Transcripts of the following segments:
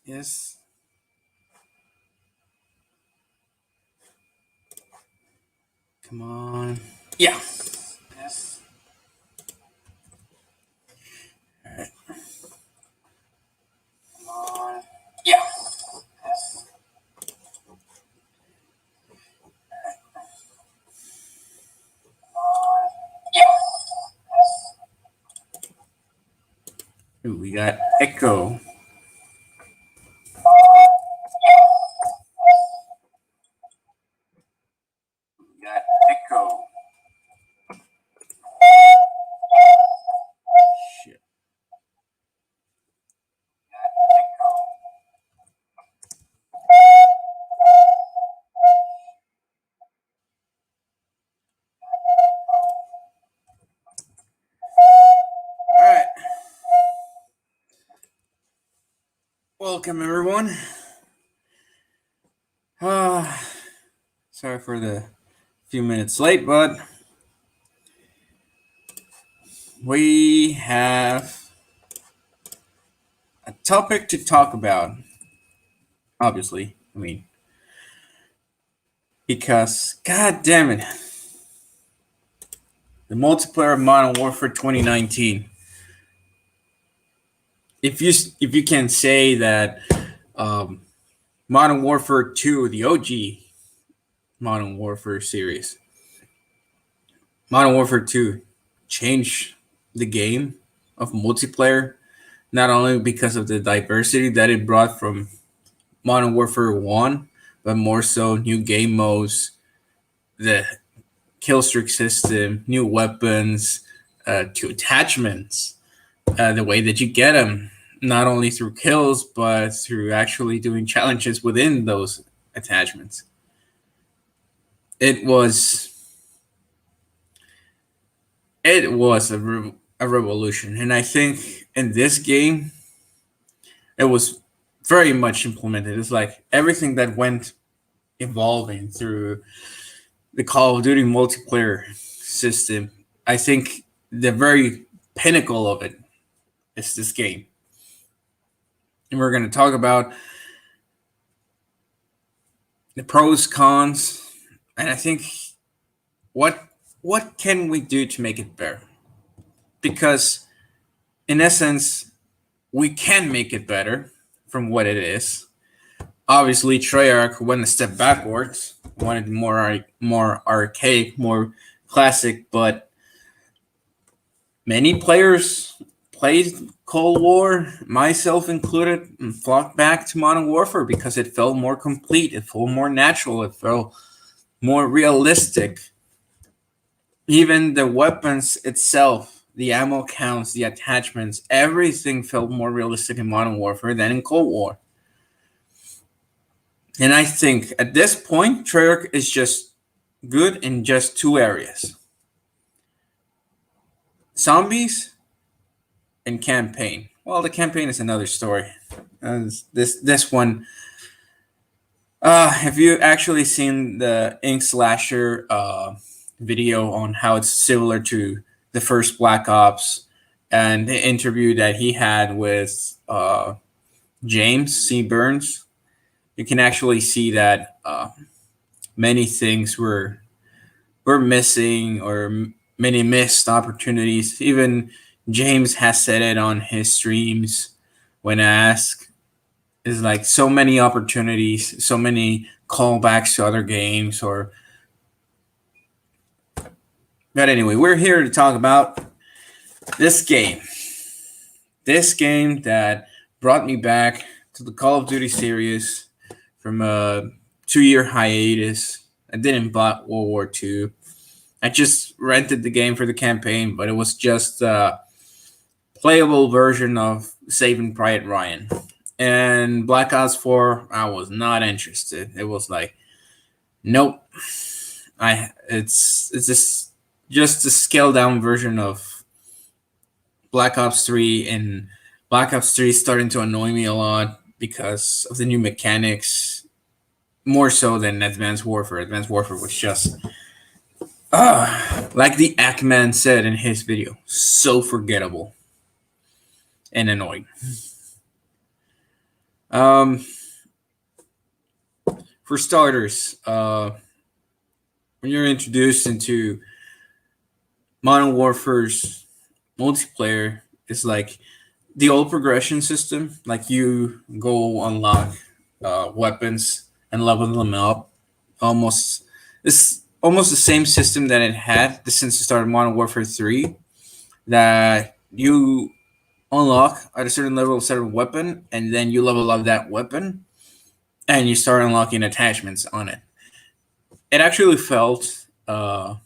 Yes. Come on. Yeah. Yes. All right. Come on. Yeah. Yes. Yeah. Ooh, we got echo. We got echo. Shit. All right. Welcome everyone. Uh, Sorry for the few minutes late, but we have a topic to talk about. Obviously, because god damn it, the multiplayer of Modern Warfare 2019. If you can say that um, Modern Warfare 2, the OG Modern Warfare series, Modern Warfare 2 changed the game of multiplayer, not only because of the diversity that it brought from Modern Warfare 1, but more so new game modes, the kill streak system, new weapons, to attachments, the way that you get them, not only through kills, but through actually doing challenges within those attachments. It was a revolution, and I think in this game it was very much implemented. It's like everything that went evolving through the Call of Duty multiplayer system. I think the very pinnacle of it is this game, and we're going to talk about the pros, cons, and I think what what can we do to make it better? Because in essence, we can make it better from what it is. Obviously, Treyarch went a step backwards, wanted more archaic, more classic, but many players played Cold War, myself included, and flocked back to Modern Warfare because it felt more complete, it felt more natural, it felt more realistic. Even the weapons itself, the ammo counts, the attachments, everything felt more realistic in Modern Warfare than in Cold War. And I think at this point, Treyarch is just good in just two areas: zombies and campaign. Well, the campaign is another story. This one, have you actually seen the Ink Slasher video on how it's similar to the first Black Ops and the interview that he had with James C. Burns? You can actually see that many things were missing, or many missed opportunities. Even James has said it on his streams when asked. Is like so many opportunities, so many callbacks to other games, or but anyway, we're here to talk about this game. This game that brought me back to the Call of Duty series from a 2-year hiatus. I didn't buy World War II. I just rented the game for the campaign, but it was just a playable version of Saving Private Ryan. And Black Ops 4, I was not interested. It was like, nope. It's just a scaled down version of Black Ops 3, and Black Ops 3 is starting to annoy me a lot because of the new mechanics, more so than Advanced Warfare. Advanced Warfare was just like the Ackman said in his video, so forgettable and annoying. Um, for starters, when you're introduced into Modern Warfare's multiplayer, it's like the old progression system. Like you go unlock weapons and level them up. Almost it's almost the same system that it had since the start of Modern Warfare 3. That you unlock at a certain level a certain weapon, and then you level up that weapon, and you start unlocking attachments on it. It actually felt it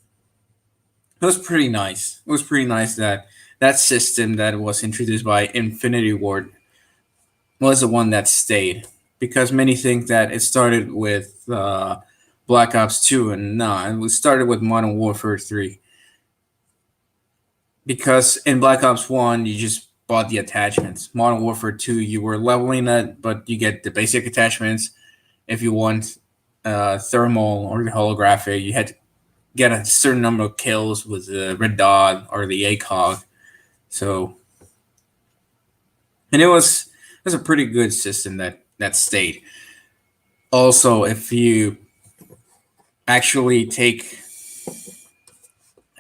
was pretty nice. It was pretty nice that that system that was introduced by Infinity Ward was the one that stayed, because many think that it started with Black Ops 2, and no, it was started with Modern Warfare 3. Because in Black Ops 1, you just bought the attachments. Modern Warfare 2, you were leveling it, but you get the basic attachments. If you want thermal or the holographic, you had to get a certain number of kills with the red dot or the ACOG. So, and it was a pretty good system that stayed. Also, if you actually take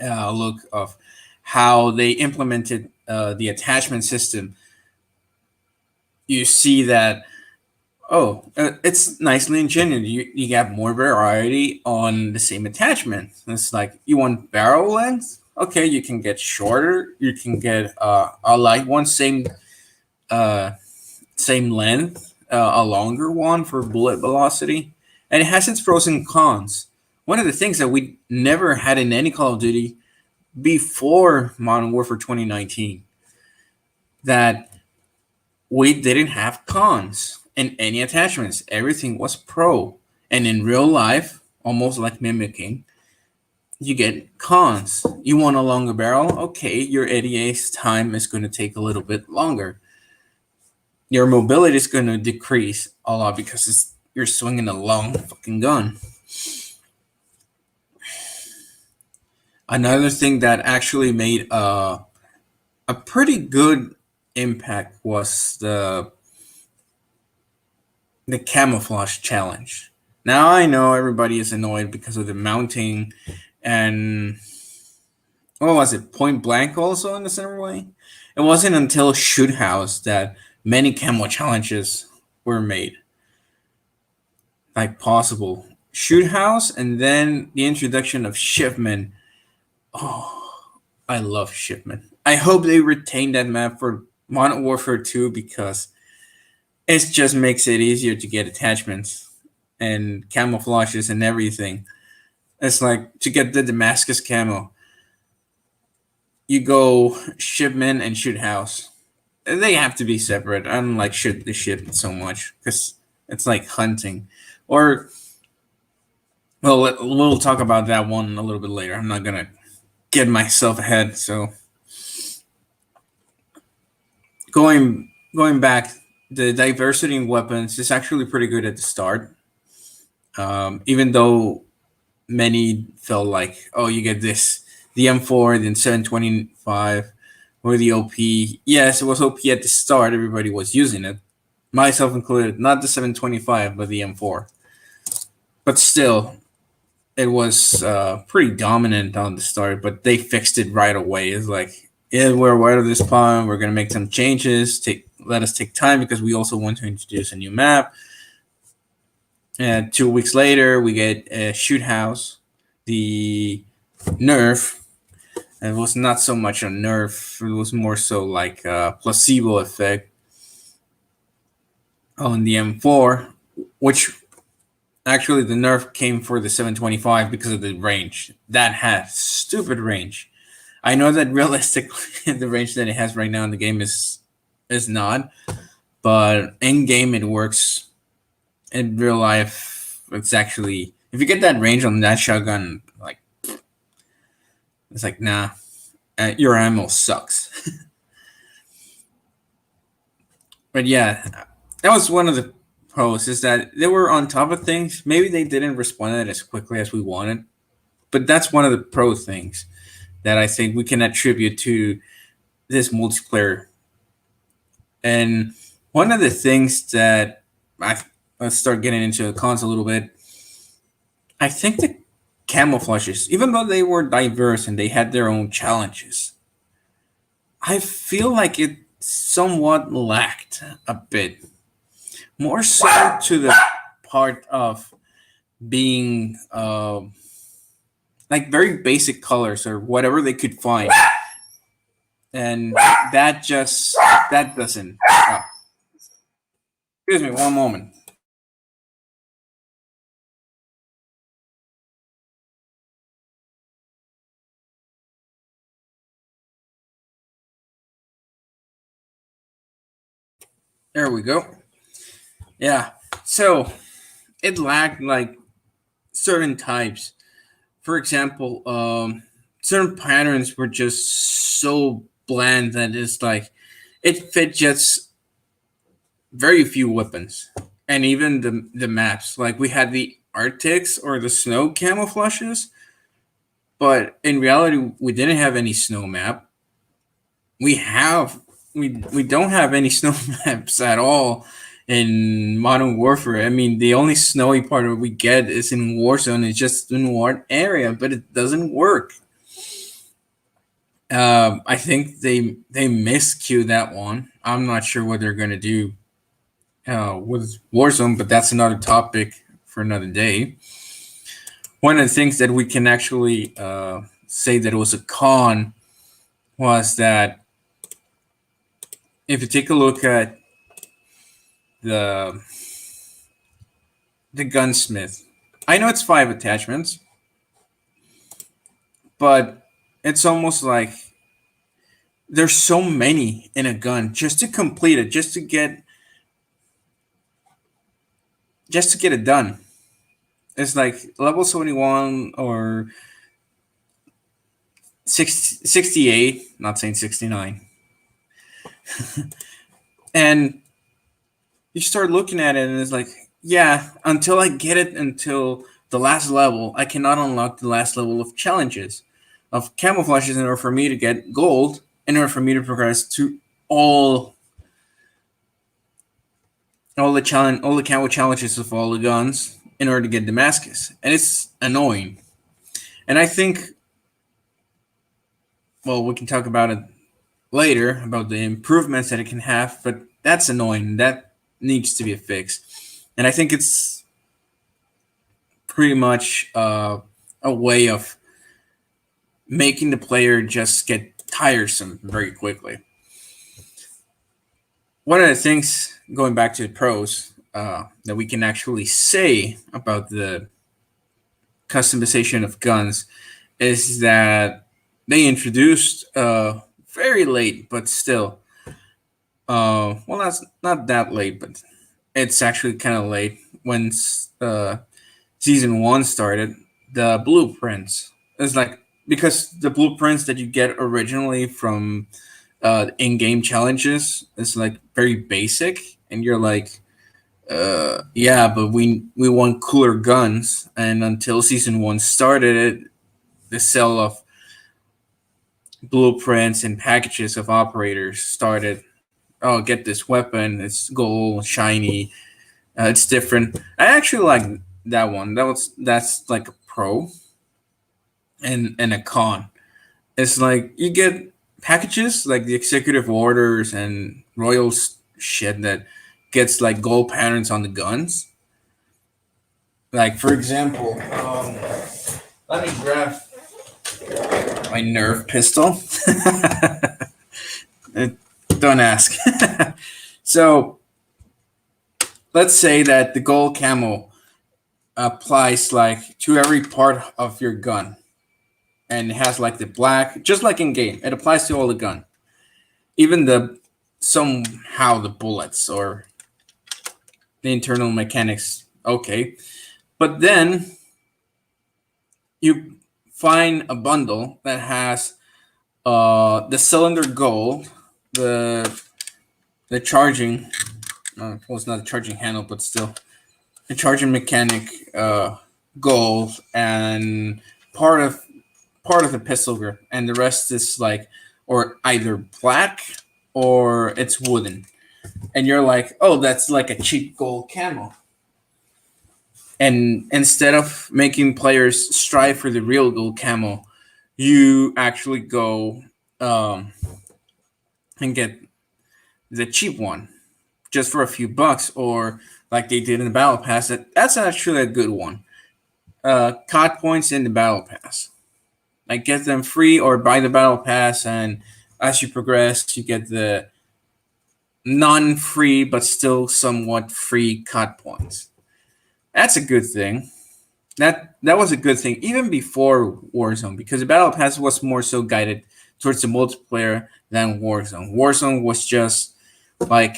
a look of how they implemented the attachment system, you see that it's nicely engineered. You get more variety on the same attachment. It's like you want barrel length. Okay, you can get shorter. You can get a light one, uh, same length, a longer one for bullet velocity, and it has its pros and cons. One of the things that we never had in any Call of Duty before Modern Warfare 2019, that we didn't have cons in any attachments. Everything was pro. And in real life, almost like mimicking, you get cons. You want a longer barrel? Okay, your ADA's time is going to take a little bit longer. Your mobility is going to decrease a lot because you're swinging a long fucking gun. Another thing that actually made a pretty good impact was the camouflage challenge. Now I know everybody is annoyed because of the mounting and what was it, Point Blank also in the same way? It wasn't until Shoot House that many camo challenges were made. Like possible. Shoot House and then the introduction of Shipment. Oh, I love Shipment. I hope they retain that map for Modern Warfare 2 because it just makes it easier to get attachments and camouflages and everything. It's like to get the Damascus camo, you go Shipment and Shoot House. They have to be separate. I don't like shoot the ship so much because it's like hunting. Or, well, we'll talk about that one a little bit later. I'm not gonna get myself ahead. So, going back, the diversity in weapons is actually pretty good at the start. Even though many felt like, oh, you get this, the M4, then 725, or the OP. Yes, it was OP at the start. Everybody was using it, myself included. Not the 725, but the M4. But still, it was pretty dominant on the start. But they fixed it right away. It's like, yeah, we're aware of this problem. We're gonna make some changes. Let us take time because we also want to introduce a new map. And 2 weeks later, we get Shoot House, the nerf. It was not so much a nerf; it was more so like a placebo effect on the M4, which actually the nerf came for the 725 because of the range. That has stupid range. I know that realistically, the range that it has right now in the game is not, but in game it works. In real life, it's actually, if you get that range on that shotgun, like, it's like, nah, your ammo sucks. But yeah, that was one of the pros, is that they were on top of things. Maybe they didn't respond to it as quickly as we wanted, but that's one of the pro things that I think we can attribute to this multiplayer. And one of the things that let's start getting into the cons a little bit. I think the camouflages, even though they were diverse and they had their own challenges, I feel like it somewhat lacked a bit. More so to the part of being like very basic colors or whatever they could find. And that doesn't. Oh, excuse me, one moment. There we go. Yeah. So it lacked like certain types. For example, certain patterns were just so bland that it's like it fit just very few weapons, and even the maps. Like we had the Arctics or the snow camouflages, but in reality, we didn't have any snow map. We have we don't have any snow maps at all in Modern Warfare. I mean, the only snowy part that we get is in Warzone. It's just in one area, but it doesn't work. I think they miscued that one. I'm not sure what they're gonna do with Warzone, but that's another topic for another day. One of the things that we can actually say that it was a con was that if you take a look at the the gunsmith, I know it's 5 attachments, but it's almost like there's so many in a gun just to complete it, just to get it done. It's like level 71 or 68, not saying 69. And you start looking at it and it's like, yeah, until I get it until the last level, I cannot unlock the last level of challenges, of camouflages in order for me to get gold, in order for me to progress to all all the camo challenges of all the guns in order to get Damascus. And it's annoying. And I think, well, we can talk about it later about the improvements that it can have, but that's annoying. That needs to be fixed. And I think it's pretty much a way of making the player just get tiresome very quickly. One of the things, going back to the pros, that we can actually say about the customization of guns is that they introduced very late, but still, well, that's not that late, but it's actually kind of late when season one started. The blueprints, it's like, because the blueprints that you get originally from in-game challenges is like very basic, and you're like, yeah, but we want cooler guns. And until season one started, the sale of blueprints and packages of operators started. Oh, get this weapon! It's gold, shiny. It's different. I actually like that one. That's like a pro and a con. It's like you get packages like the executive orders and royal shit that gets like gold patterns on the guns. Like for example, let me grab my Nerf pistol. Don't ask. So let's say that the gold camo applies like to every part of your gun, and it has like the black, just like in game. It applies to all the gun, even the somehow the bullets or the internal mechanics. Okay, but then you find a bundle that has the cylinder gold, the the charging. Well, it's not a charging handle, but still the charging mechanic gold, and part of part of the pistol grip, and the rest is like or either black or it's wooden. and you're like, oh, that's like a cheap gold camo. And instead of making players strive for the real gold camo, you actually go and get the cheap one just for a few bucks, or like they did in the battle pass. That's actually a good one. COD points in the battle pass, like get them free or buy the battle pass, and as you progress, you get the non-free but still somewhat free COD points. That's a good thing. That was a good thing even before Warzone, because the battle pass was more so guided towards the multiplayer than Warzone. Warzone was just like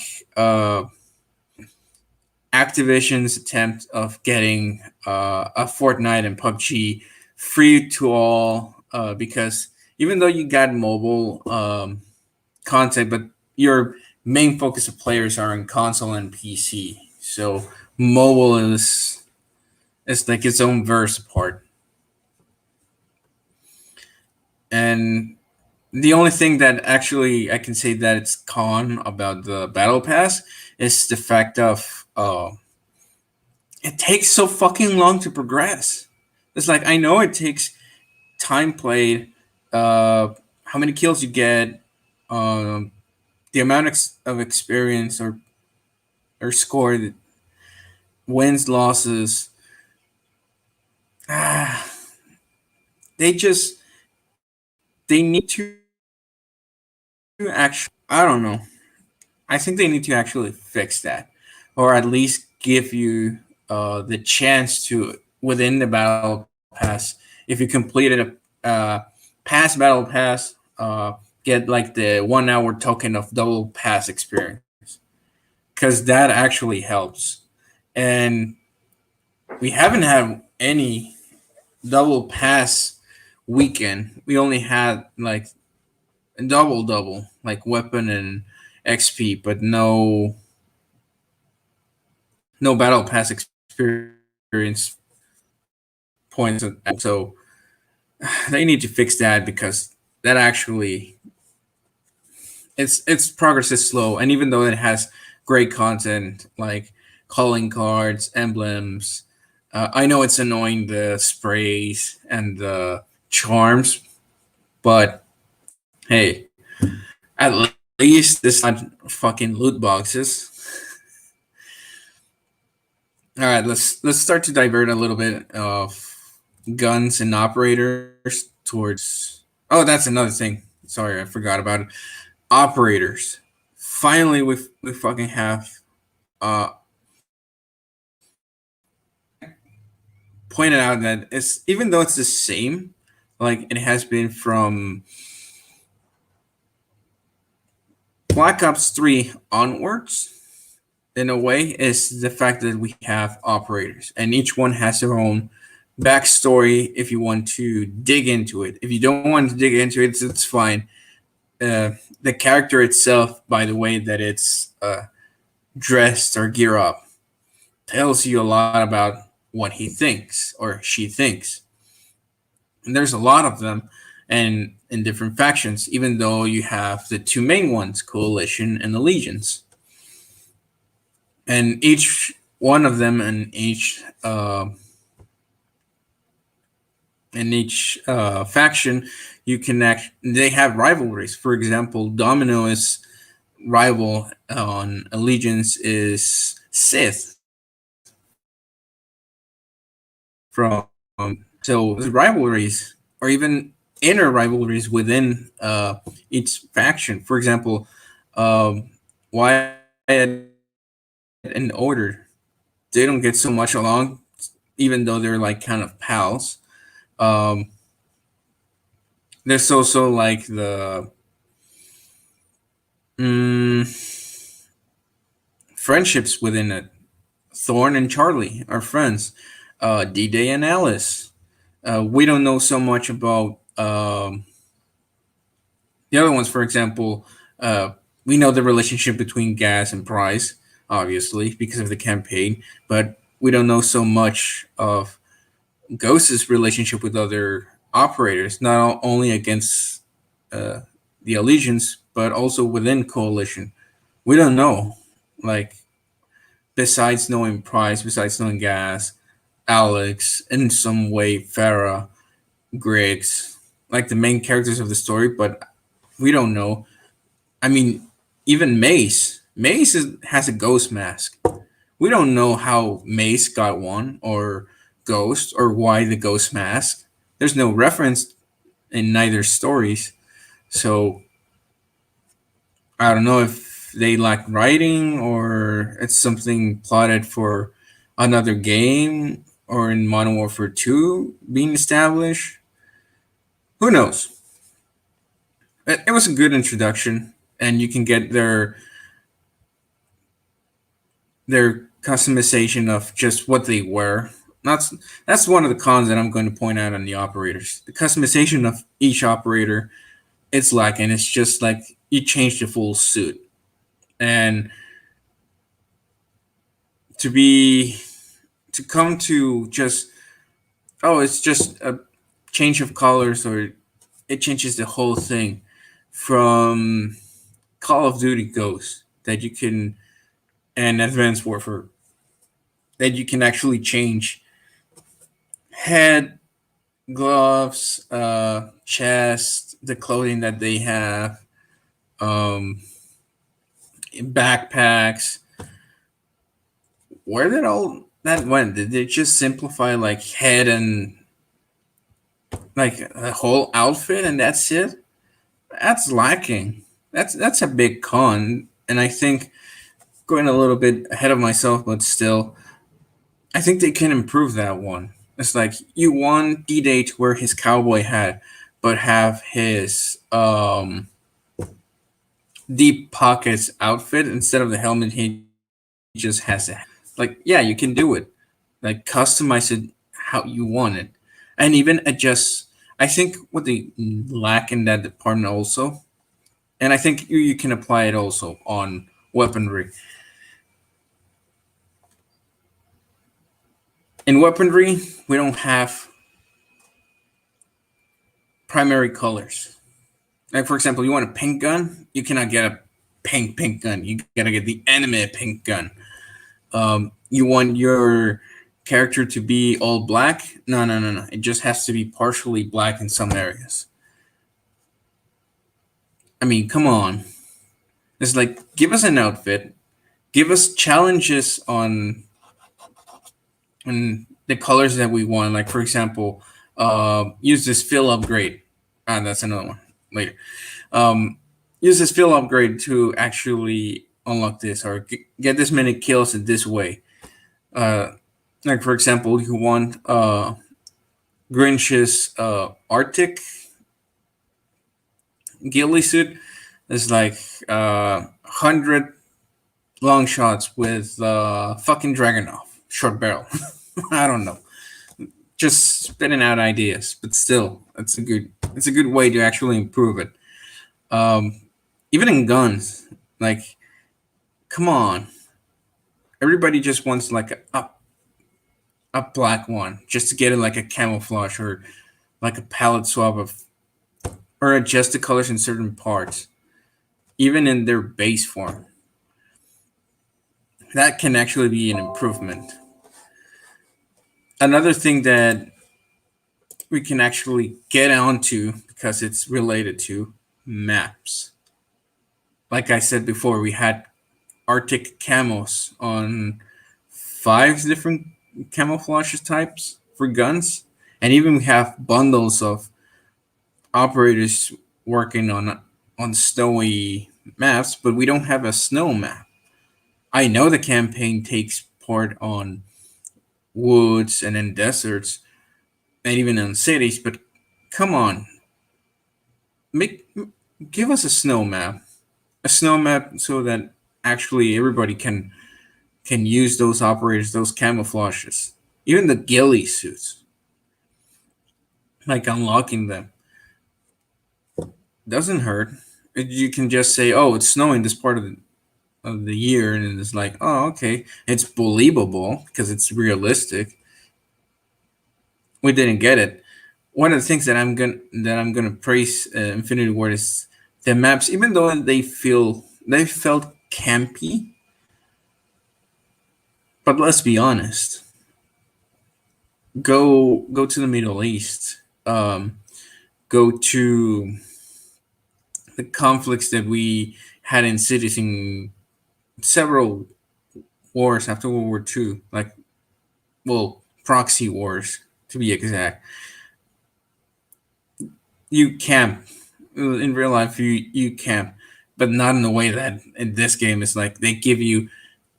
Activision's attempt of getting a Fortnite and PUBG free to all, because even though you got mobile content, but your main focus of players are in console and PC, so mobile is it's like its own verse apart. And the only thing that actually I can say that it's con about the battle pass is the fact of it takes so fucking long to progress. It's like, I know it takes time played, how many kills you get, the amount of experience or score, wins, losses. They just they need to actually, I don't know. I think they need to actually fix that, or at least give you the chance to, within the battle pass, if you completed a pass battle pass, get like the 1 hour token of double pass experience, because that actually helps. And we haven't had any double pass weekend. We only had like double, like weapon and XP, but no battle pass experience points. So they need to fix that, because that actually its progress is slow. And even though it has great content like calling cards, emblems, I know it's annoying, the sprays and the charms, but hey, at least this not fucking loot boxes. All right, let's start to divert a little bit of guns and operators towards. Oh, that's another thing. Sorry, I forgot about it. Operators. Finally, we fucking have pointed out that it's, even though it's the same, like it has been from Black Ops 3 onwards, in a way, is the fact that we have operators, and each one has their own backstory if you want to dig into it. If you don't want to dig into it, it's fine. The character itself, by the way that it's dressed or gear up, tells you a lot about what he thinks or she thinks. And there's a lot of them, and in different factions, even though you have the two main ones, Coalition and Allegiance. And each one of them and each faction, you can they have rivalries. For example, Domino's rival on Allegiance is Sith. From So the rivalries, or even inner rivalries within each faction. For example, Wyatt and Order, they don't get so much along, even though they're like kind of pals. There's also like the friendships within it. Thorn and Charlie are friends. D-Day and Alice. We don't know so much about the other ones. For example, we know the relationship between Gas and Price, obviously, because of the campaign, but we don't know so much of Ghost's relationship with other operators, not only against the Allegiance, but also within Coalition. We don't know. Like, besides knowing Price, besides knowing Gas, Alex, in some way Farah, Griggs, like the main characters of the story, but we don't know. I mean, even Mace. Has a ghost mask. We don't know how Mace got one, or Ghost, or why the ghost mask. There's no reference in neither stories. So I don't know if they lack writing, or it's something plotted for another game, or in Modern Warfare 2 being established. Who knows? It was a good introduction, and you can get their customization of just what they wear. That's one of the cons that I'm going to point out on the operators. The customization of each operator, it's lacking. It's just like you change the full suit, and to be to come to just, oh, it's just a change of colors, or it changes the whole thing from Call of Duty Ghost, that you can, and Advanced Warfare, that you can actually change head, gloves, chest, the clothing that they have, um, backpacks. Where did all that went? Did they just simplify like head and like a whole outfit, and that's it? That's lacking. That's a big con, and I think, going a little bit ahead of myself, but still, I think they can improve that one. It's like, you want D-Day to wear his cowboy hat, but have his deep pockets outfit instead of the helmet. He just has it. Like, yeah, you can do it. Like, customize it how you want it, and even adjust. I think what they lack in that department also, and I think you can apply it also on weaponry. In weaponry, we don't have primary colors. Like, for example, you want a pink gun, you cannot get a pink gun. You gotta get the anime pink gun. You want your character to be all black? No, no, no, no. It just has to be partially black in some areas. I mean, come on. It's like, give us an outfit, give us challenges on the colors that we want. Like, for example, use this fill upgrade. That's another one later. Um, use this fill upgrade to actually unlock this, or get this many kills in this way. Like, for example, you want Grinch's Arctic ghillie suit. It's like 100 long shots with fucking Dragonov short barrel. I don't know, just spitting out ideas, but still, it's a good way to actually improve it. Um, Even in guns, like, come on, everybody just wants like a black one, just to get it like a camouflage, or like a palette swap of, or adjust the colors in certain parts, even in their base form. That can actually be an improvement. Another thing that we can actually get onto, because it's related to maps. Like I said before, we had Arctic camos on 5 different camouflage types for guns, and even we have bundles of operators working on snowy maps, but we don't have a snow map. I know the campaign takes part on woods and in deserts, and even in cities, but come on, make give us a snow map, so that actually everybody can use those operators, those camouflages, even the ghillie suits, like unlocking them doesn't hurt. You can just say, "Oh, it's snowing this part of the year," and it's like, "Oh, okay, it's believable because it's realistic." We didn't get it. One of the things that I'm gonna praise Infinity Ward is the maps, even though they felt campy. But let's be honest. Go to the Middle East. Go to the conflicts that we had in cities in several wars after World War II, like, well, proxy wars to be exact. You camp in real life. You camp, but not in the way that in this game is like they give you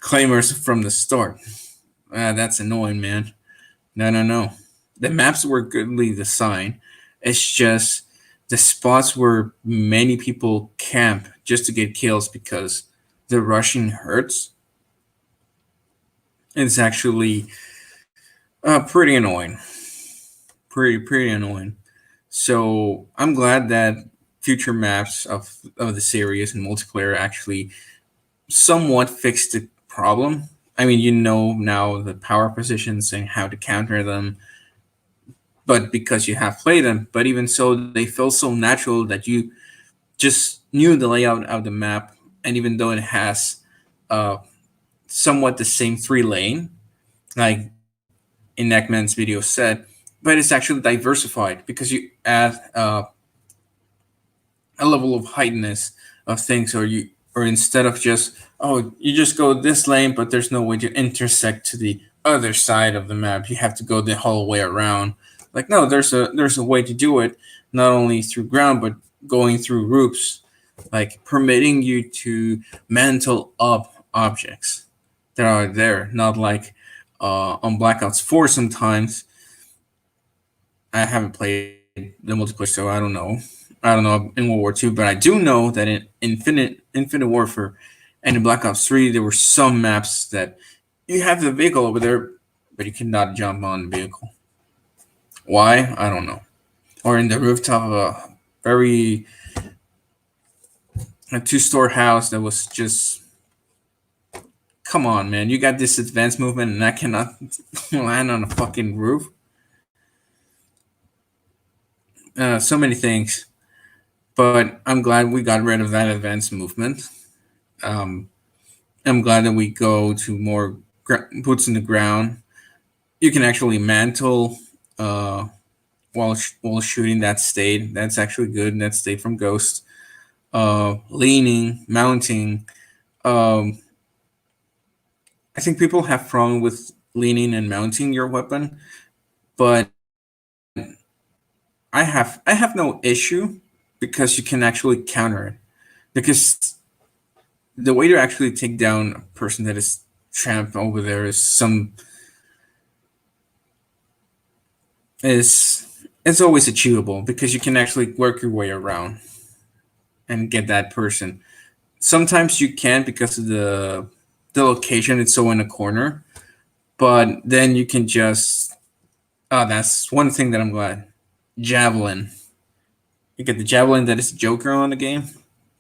claimers from the start. That's annoying, man. No, no, no. The maps were goodly designed. It's just the spots where many people camp just to get kills because the rushing hurts. It's actually pretty annoying. Pretty annoying. So I'm glad that future maps of the series and multiplayer actually somewhat fixed the problem. I mean, you know now the power positions and how to counter them, but because you have played them. But even so, they feel so natural that you just knew the layout of the map, and even though it has uh, somewhat the same 3 lane, like in Neckman's video said, but it's actually diversified because you add a level of heightenedness of things, or instead of just, oh, you just go this lane, but there's no way to intersect to the other side of the map. You have to go the whole way around. Like, no, there's a way to do it, not only through ground but going through roofs, like permitting you to mantle up objects that are there, not like on Blackouts 4 sometimes. I haven't played the multiplayer, so I don't know. I don't know in World War II, but I do know that in Infinite Warfare and in Black Ops 3, there were some maps that you have the vehicle over there, but you cannot jump on the vehicle. Why? I don't know. Or in the rooftop of a 2-story house that was just, come on, man. You got this advanced movement and I cannot land on a fucking roof. So many things. But I'm glad we got rid of that advanced movement. I'm glad that we go to more boots in the ground. You can actually mantle while shooting. That stayed. That's actually good. That stayed from Ghost. Leaning, mounting. I think people have problem with leaning and mounting your weapon, but I have no issue because you can actually counter it. Because the way to actually take down a person that is trapped over there is it's always achievable because you can actually work your way around and get that person. Sometimes you can because of the location, it's so in a corner, but then you can just, oh, that's one thing that I'm glad. Javelin. You get the javelin that is Joker on the game.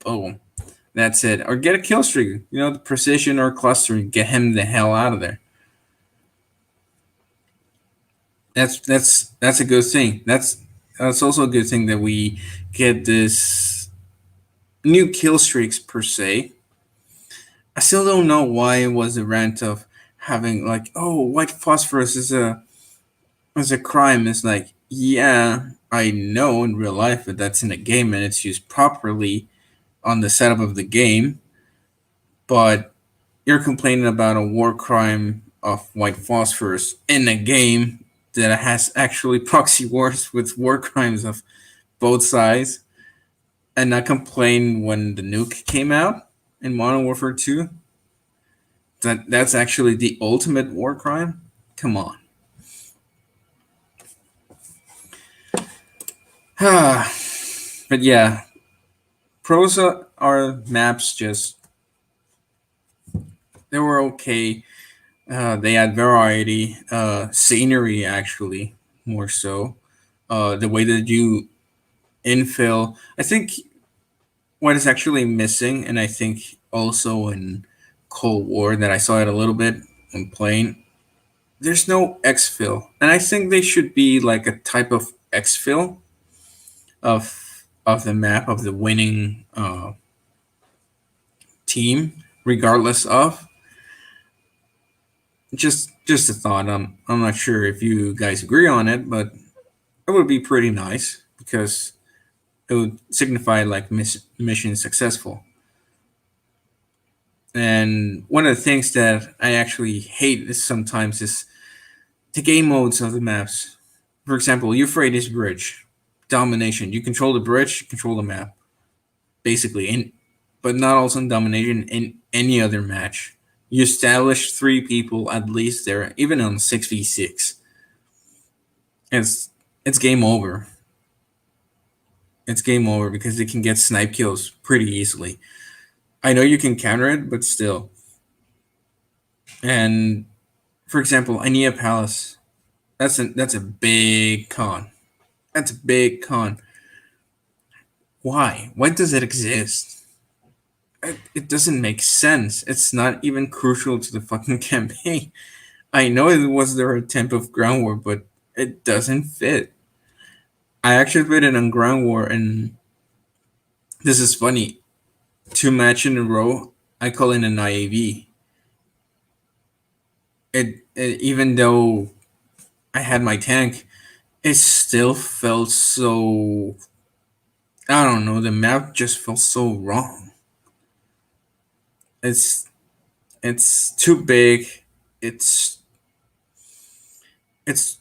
Boom. That's it. Or get a kill streak. You know, the precision or clustering. Get him the hell out of there. That's a good thing. That's also a good thing that we get this new kill streaks per se. I still don't know why it was a rant of having like, oh, white phosphorus is a crime. It's like, yeah, I know in real life that that's in a game and it's used properly on the setup of the game, but you're complaining about a war crime of white phosphorus in a game that has actually proxy wars with war crimes of both sides, and not complain when the nuke came out in Modern Warfare 2. That's actually the ultimate war crime. Come on. But yeah, pros are maps just they were okay. They had variety, scenery actually more so. The way that you infill, I think what is actually missing, and I think also in Cold War that I saw it a little bit when playing. There's no exfil, and I think they should be like a type of exfil of the map of the winning team, regardless of. Just a thought. I'm not sure if you guys agree on it, but it would be pretty nice because it would signify like mission successful. And one of the things that I actually hate is sometimes is the game modes of the maps. For example, Euphrates Bridge, domination. You control the bridge, you control the map, basically. But not also in domination in any other match. You establish three people at least there, even on 6v6. It's it's game over. It's game over because they can get snipe kills pretty easily. I know you can counter it, but still. And for example, Aenia Palace. That's a big con. That's a big con. Why? Why does it exist? It doesn't make sense. It's not even crucial to the fucking campaign. I know it was their attempt of ground war, but it doesn't fit. I actually played it on ground war, and this is funny. 2 match in a row, I call it an IAV. Even though I had my tank, it still felt so. I don't know. The map just felt so wrong. It's it's too big. It's it's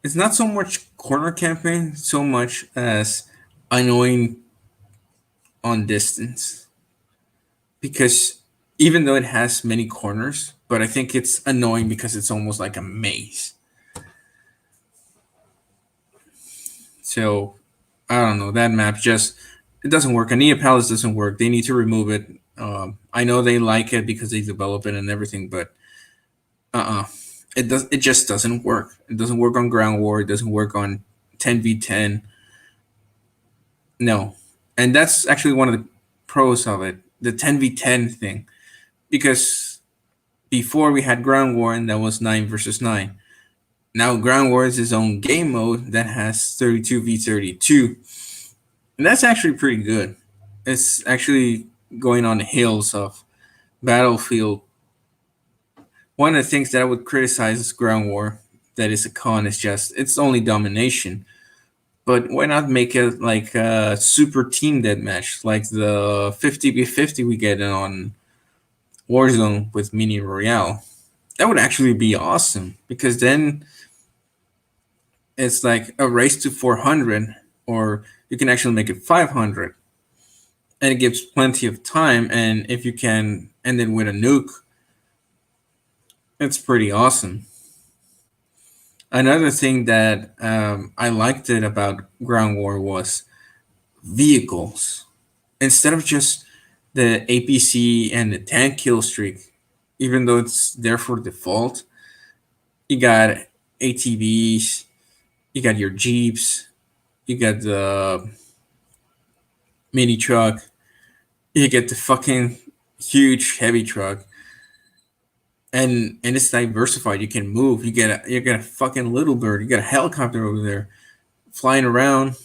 it's not so much corner camping so much as annoying on distance, because even though it has many corners, but I think it's annoying because it's almost like a maze. So I don't know, that map just it doesn't work. Ania Palace doesn't work. They need to remove it. I know they like it because they develop it and everything, but it just doesn't work. It doesn't work on ground war. It doesn't work on 10v10. No, and that's actually one of the pros of it, the 10v10 thing, because before we had ground war and that was 9 versus 9. Now ground war is its own game mode that has 32v32, and that's actually pretty good. It's actually going on the heels of Battlefield. One of the things that I would criticize is ground war. That is a con. Is just it's only domination. But why not make it like a super team deathmatch, like the 50v50 we get on Warzone with Mini Royale? That would actually be awesome because then it's like a race to 400, or you can actually make it 500, and it gives plenty of time. And if you can end it with a nuke, it's pretty awesome. Another thing that I liked it about Ground War was vehicles. Instead of just the APC and the tank kill streak, even though it's there for default, you got ATVs, you got your Jeeps, you got the mini truck, you get the fucking huge heavy truck, and it's diversified. You can move. You get a fucking little bird. You got a helicopter over there flying around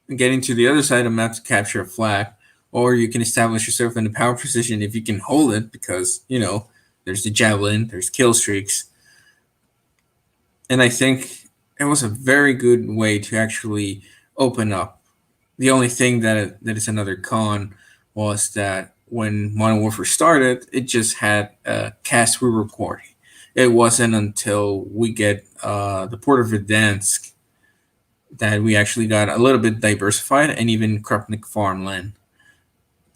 and getting to the other side of the map to capture a flag. Or you can establish yourself in a power position if you can hold it, because there's the javelin, there's kill streaks, and I think it was a very good way to actually open up. The only thing that is another con was that when Modern Warfare started, it just had a cast re-recording. It wasn't until we get the Port of Verdansk that we actually got a little bit diversified, and even Krupnik farmland.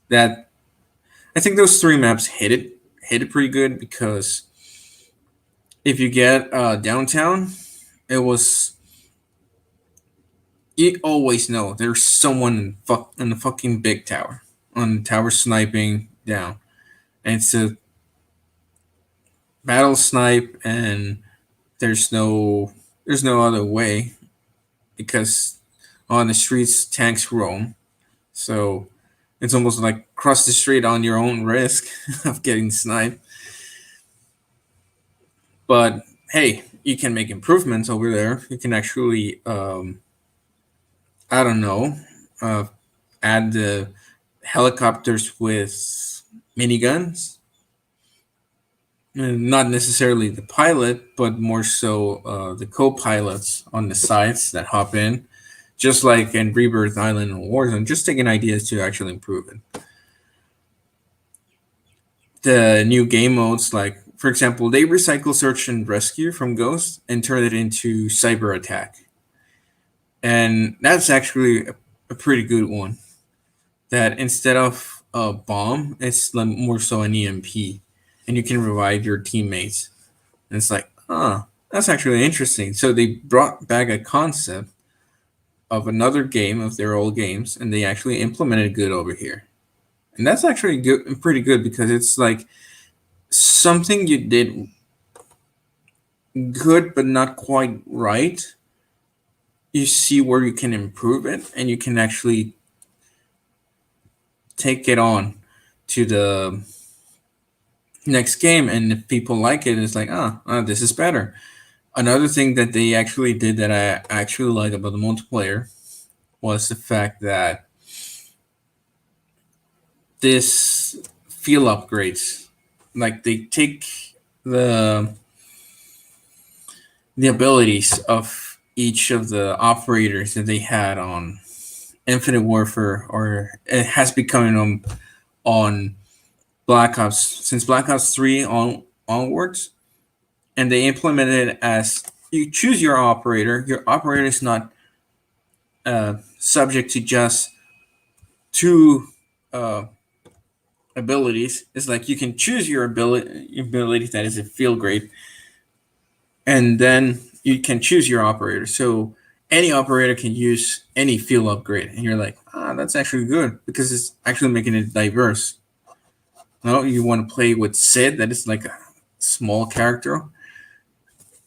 That I think those three maps hit it pretty good, because if you get downtown, it was you always know there's someone in the fucking big tower, on the tower sniping down, and it's a battle snipe, and there's no other way, because on the streets tanks roam, so it's almost like cross the street on your own risk of getting sniped. But hey, you can make improvements over there. You can actually I don't know, uh, add the helicopters with miniguns. Not necessarily the pilot, but more so the co-pilots on the sides that hop in, just like in Rebirth Island and Warzone, just taking ideas to actually improve it. The new game modes, like for example, they recycle search and rescue from Ghost and turn it into cyber attack, and that's actually a pretty good one. That instead of a bomb, it's more so an EMP, and you can revive your teammates. And it's like, that's actually interesting. So they brought back a concept of another game of their old games, and they actually implemented good over here. And that's actually good, pretty good, because it's like something you did good but not quite right. You see where you can improve it, and you can actually take it on to the next game. And if people like it, it's like, this is better. Another thing that they actually did that I actually like about the multiplayer was the fact that this feel upgrades, like they take the the abilities of each of the operators that they had on Infinite Warfare, or it has become on Black Ops since Black Ops 3 onwards, and they implemented it as you choose your operator. Your operator is not subject to just two uh, abilities. It's like you can choose your ability that is a field grade, and then you can choose your operator. So any operator can use any field upgrade, and you're like, that's actually good because it's actually making it diverse. No, you want to play with Sid, that is like a small character.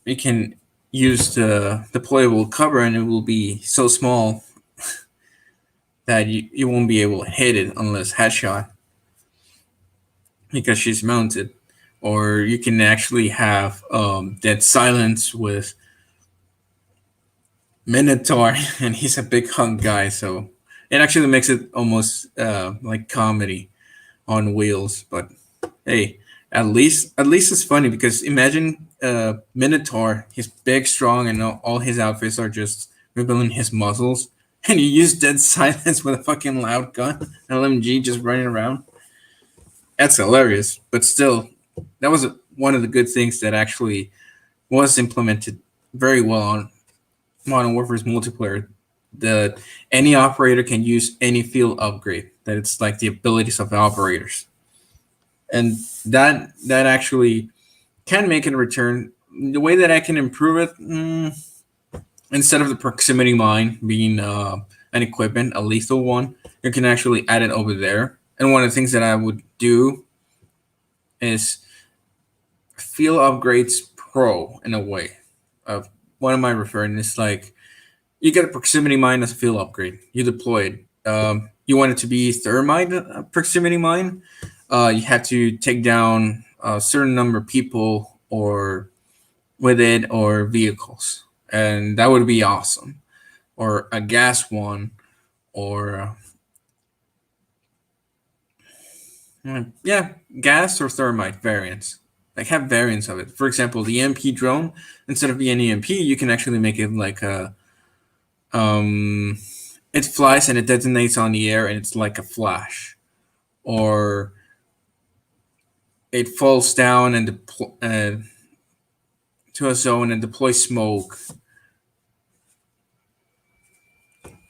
You can use the deployable cover, and it will be so small that you won't be able to hit it unless headshot because she's mounted. Or you can actually have dead silence with Minotaur, and he's a big hunk guy, so it actually makes it almost like comedy on wheels. But hey, at least it's funny, because imagine Minotaur, he's big, strong, and all his outfits are just revealing his muscles, and you use dead silence with a fucking loud gun, LMG, just running around. That's hilarious, but still, that was one of the good things that actually was implemented very well on Modern Warfare's multiplayer. The Any operator can use any field upgrade. That it's like the abilities of the operators, and that actually can make it a return. The way that I can improve it, instead of the proximity mine being an equipment, a lethal one, you can actually add it over there. And one of the things that I would do is field upgrades pro in a way. Of what am I referring? It's like you get a proximity mine as a field upgrade. You deploy it. You want it to be thermite proximity mine. You have to take down a certain number of people or with it, or vehicles, and that would be awesome. Or a gas one, or yeah, gas or thermite variants. Like have variants of it. For example, the EMP drone, instead of being an EMP, you can actually make it like a it flies and it detonates on the air, and it's like a flash. Or it falls down and to a zone and deploys smoke.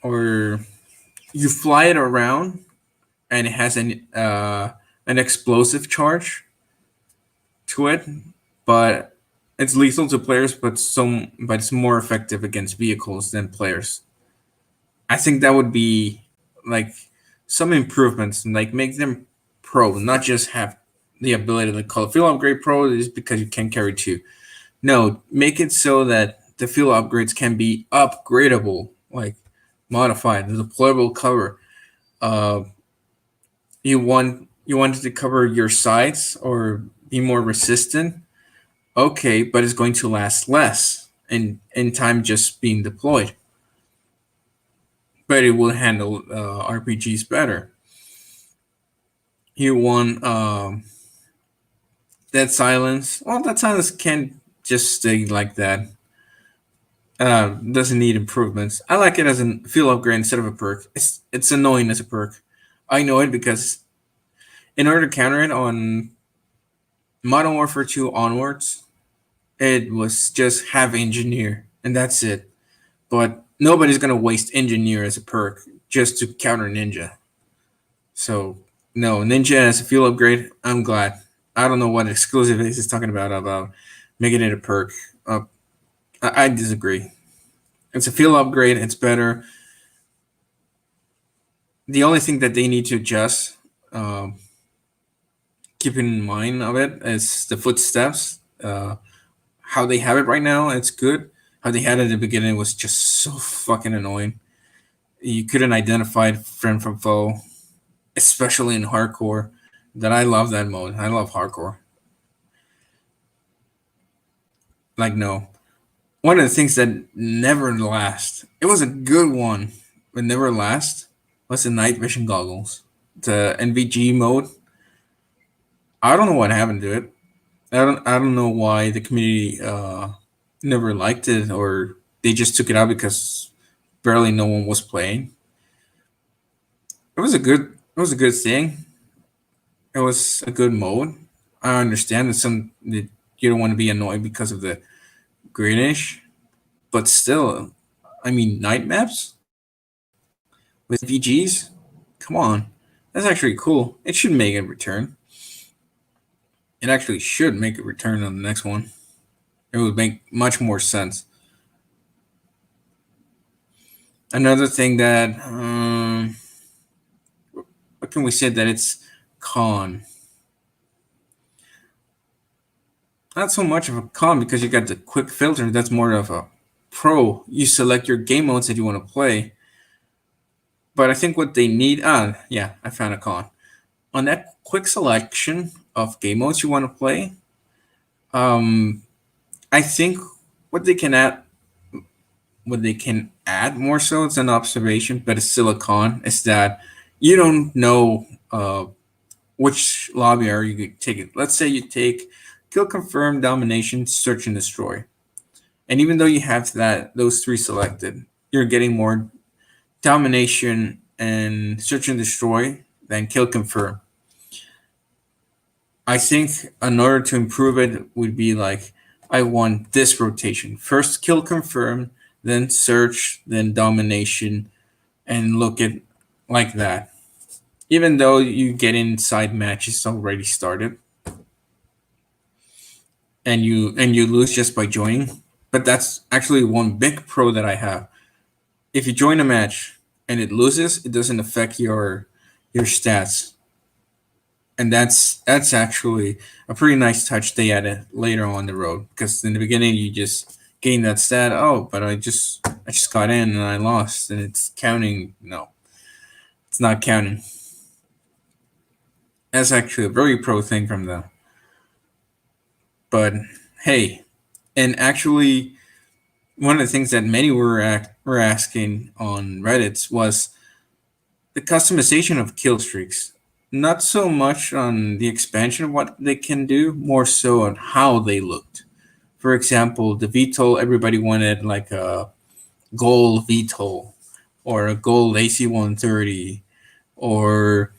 Or you fly it around and it has an explosive charge to it, but it's lethal to players, but it's more effective against vehicles than players. I think that would be like some improvements, and like make them pro, not just have the ability to call it field upgrade pro is because you can carry two. No, make it so that the field upgrades can be upgradable, like modified, the deployable cover. Uh, you wanted to cover your sides or be more resistant. Okay, but it's going to last less in time just being deployed. But it will handle RPGs better. He won Dead Silence. Well, Dead Silence can't just stay like that. Doesn't need improvements. I like it as a feel upgrade instead of a perk. It's annoying as a perk. I know it because in order to counter it on Modern Warfare 2 onwards, it was just have engineer and that's it. But nobody's gonna waste engineer as a perk just to counter ninja. So no, ninja as a fuel upgrade. I'm glad. I don't know what exclusive is talking about making it a perk. I disagree. It's a fuel upgrade. It's better. The only thing that they need to adjust, um, keeping in mind of it, is the footsteps. How they have it right now, it's good. How they had it at the beginning was just so fucking annoying. You couldn't identify friend from foe, especially in hardcore. That I love that mode. I love hardcore. Like no, one of the things that never last. It was a good one, but never last. Was the night vision goggles, the NVG mode. I don't know what happened to it. I don't know why the community never liked it, or they just took it out because barely no one was playing. It was a good thing. It was a good mode. I understand that you don't want to be annoyed because of the greenish, but still, I mean, night maps with VGs, come on, that's actually cool. It should make a return. It actually should make a return on the next one. It would make much more sense. Another thing that what can we say that it's con? Not so much of a con because you got the quick filter. That's more of a pro. You select your game modes that you want to play. But I think what they need, yeah, I found a con. On that quick selection of game modes you want to play, um, I think what they can add, more so, it's an observation, but it's still a con, is that you don't know which lobby are you taking. Let's say you take kill, confirm, domination, search, and destroy. And even though you have those three selected, you're getting more domination and search and destroy than kill, confirm. I think in order to improve it would be like, I want this rotation. First kill, confirm, then search, then domination, and look at like that. Even though you get inside matches already started, and you lose just by joining. But that's actually one big pro that I have. If you join a match and it loses, it doesn't affect your stats, and that's actually a pretty nice touch they added later on the road. Because in the beginning you just gain that stat. Oh, but I just got in and I lost, and it's counting. No, it's not counting. That's actually a very pro thing from them. But hey, and actually, one of the things that many were asking on Reddit was the customization of kill streaks. Not so much on the expansion of what they can do, more so on how they looked. For example, the VTOL, everybody wanted like a gold VTOL or a gold AC-130, or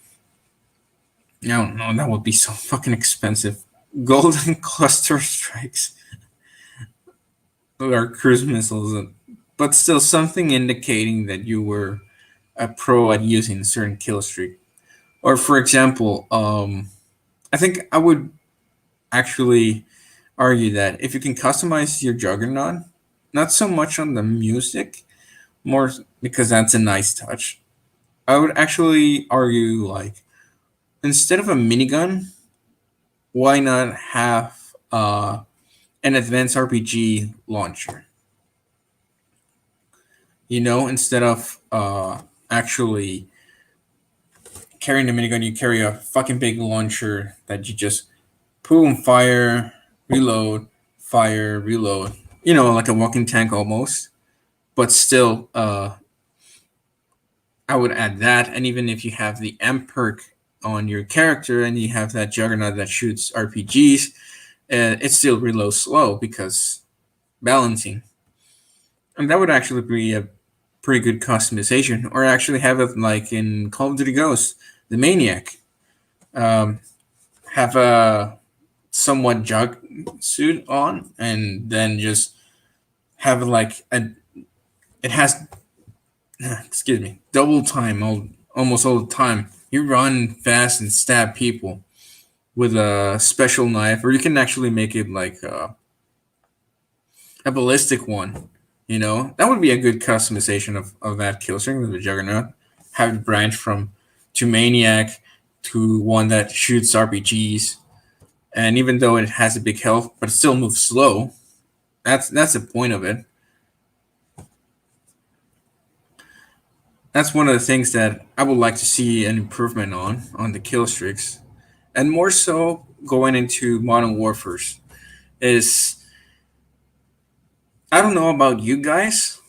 I don't know, that would be so fucking expensive. Golden cluster strikes or cruise missiles, but still something indicating that you were a pro at using a certain kill streak. Or for example, I think I would actually argue that if you can customize your Juggernaut, not so much on the music, more because that's a nice touch. I would actually argue like, instead of a minigun, why not have an advanced RPG launcher? Instead of actually carrying the minigun, you carry a fucking big launcher that you just boom, fire, reload. Like a walking tank almost. But still, I would add that, and even if you have the M perk on your character and you have that Juggernaut that shoots RPGs, it still reloads slow because balancing. And that would actually be a pretty good customization, or actually have it like in Call of Duty Ghosts, the Maniac. Um, have a somewhat jug suit on, and then just have like a it has excuse me, double time almost all the time. You run fast and stab people with a special knife, or you can actually make it like a ballistic one. That would be a good customization of that kill string with the Juggernaut. Have it branch from to Maniac to one that shoots RPGs, and even though it has a big health, but it still moves slow. That's the point of it. That's one of the things that I would like to see an improvement on the kill streaks, and more so going into Modern Warfare's is I don't know about you guys,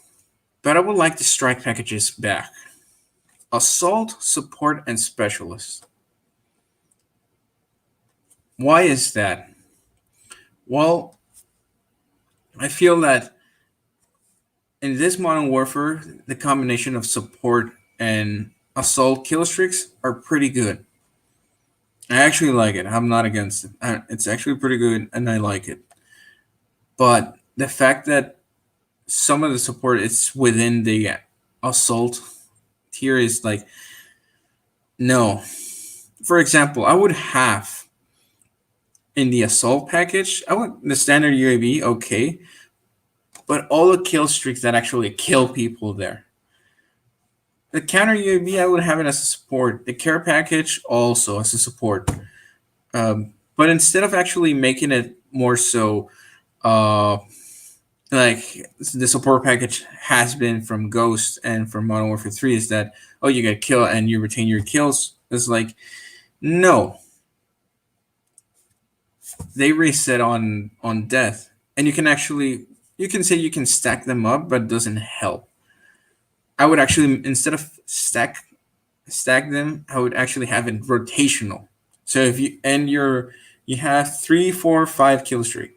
but I would like the strike packages back. Assault, support, and specialist. Why is that? Well, I feel that in this Modern Warfare, the combination of support and assault kill streaks are pretty good. I actually like it. I'm not against it. It's actually pretty good, and I like it. But the fact that some of the support is within the assault tier is like, no. For example, I would have in the assault package, I would the standard UAV, okay, but all the kill streaks that actually kill people there. The counter UAV, I would have it as a support. The care package also as a support. But instead of actually making it more so, like the support package has been from Ghost and from Modern Warfare 3, is that, oh, you get kill and you retain your kills. It's like, no, they reset on death, and you can say you can stack them up, but it doesn't help. I would actually, instead of stack them, I would actually have it rotational. So if you have 3, 4, 5 kill streak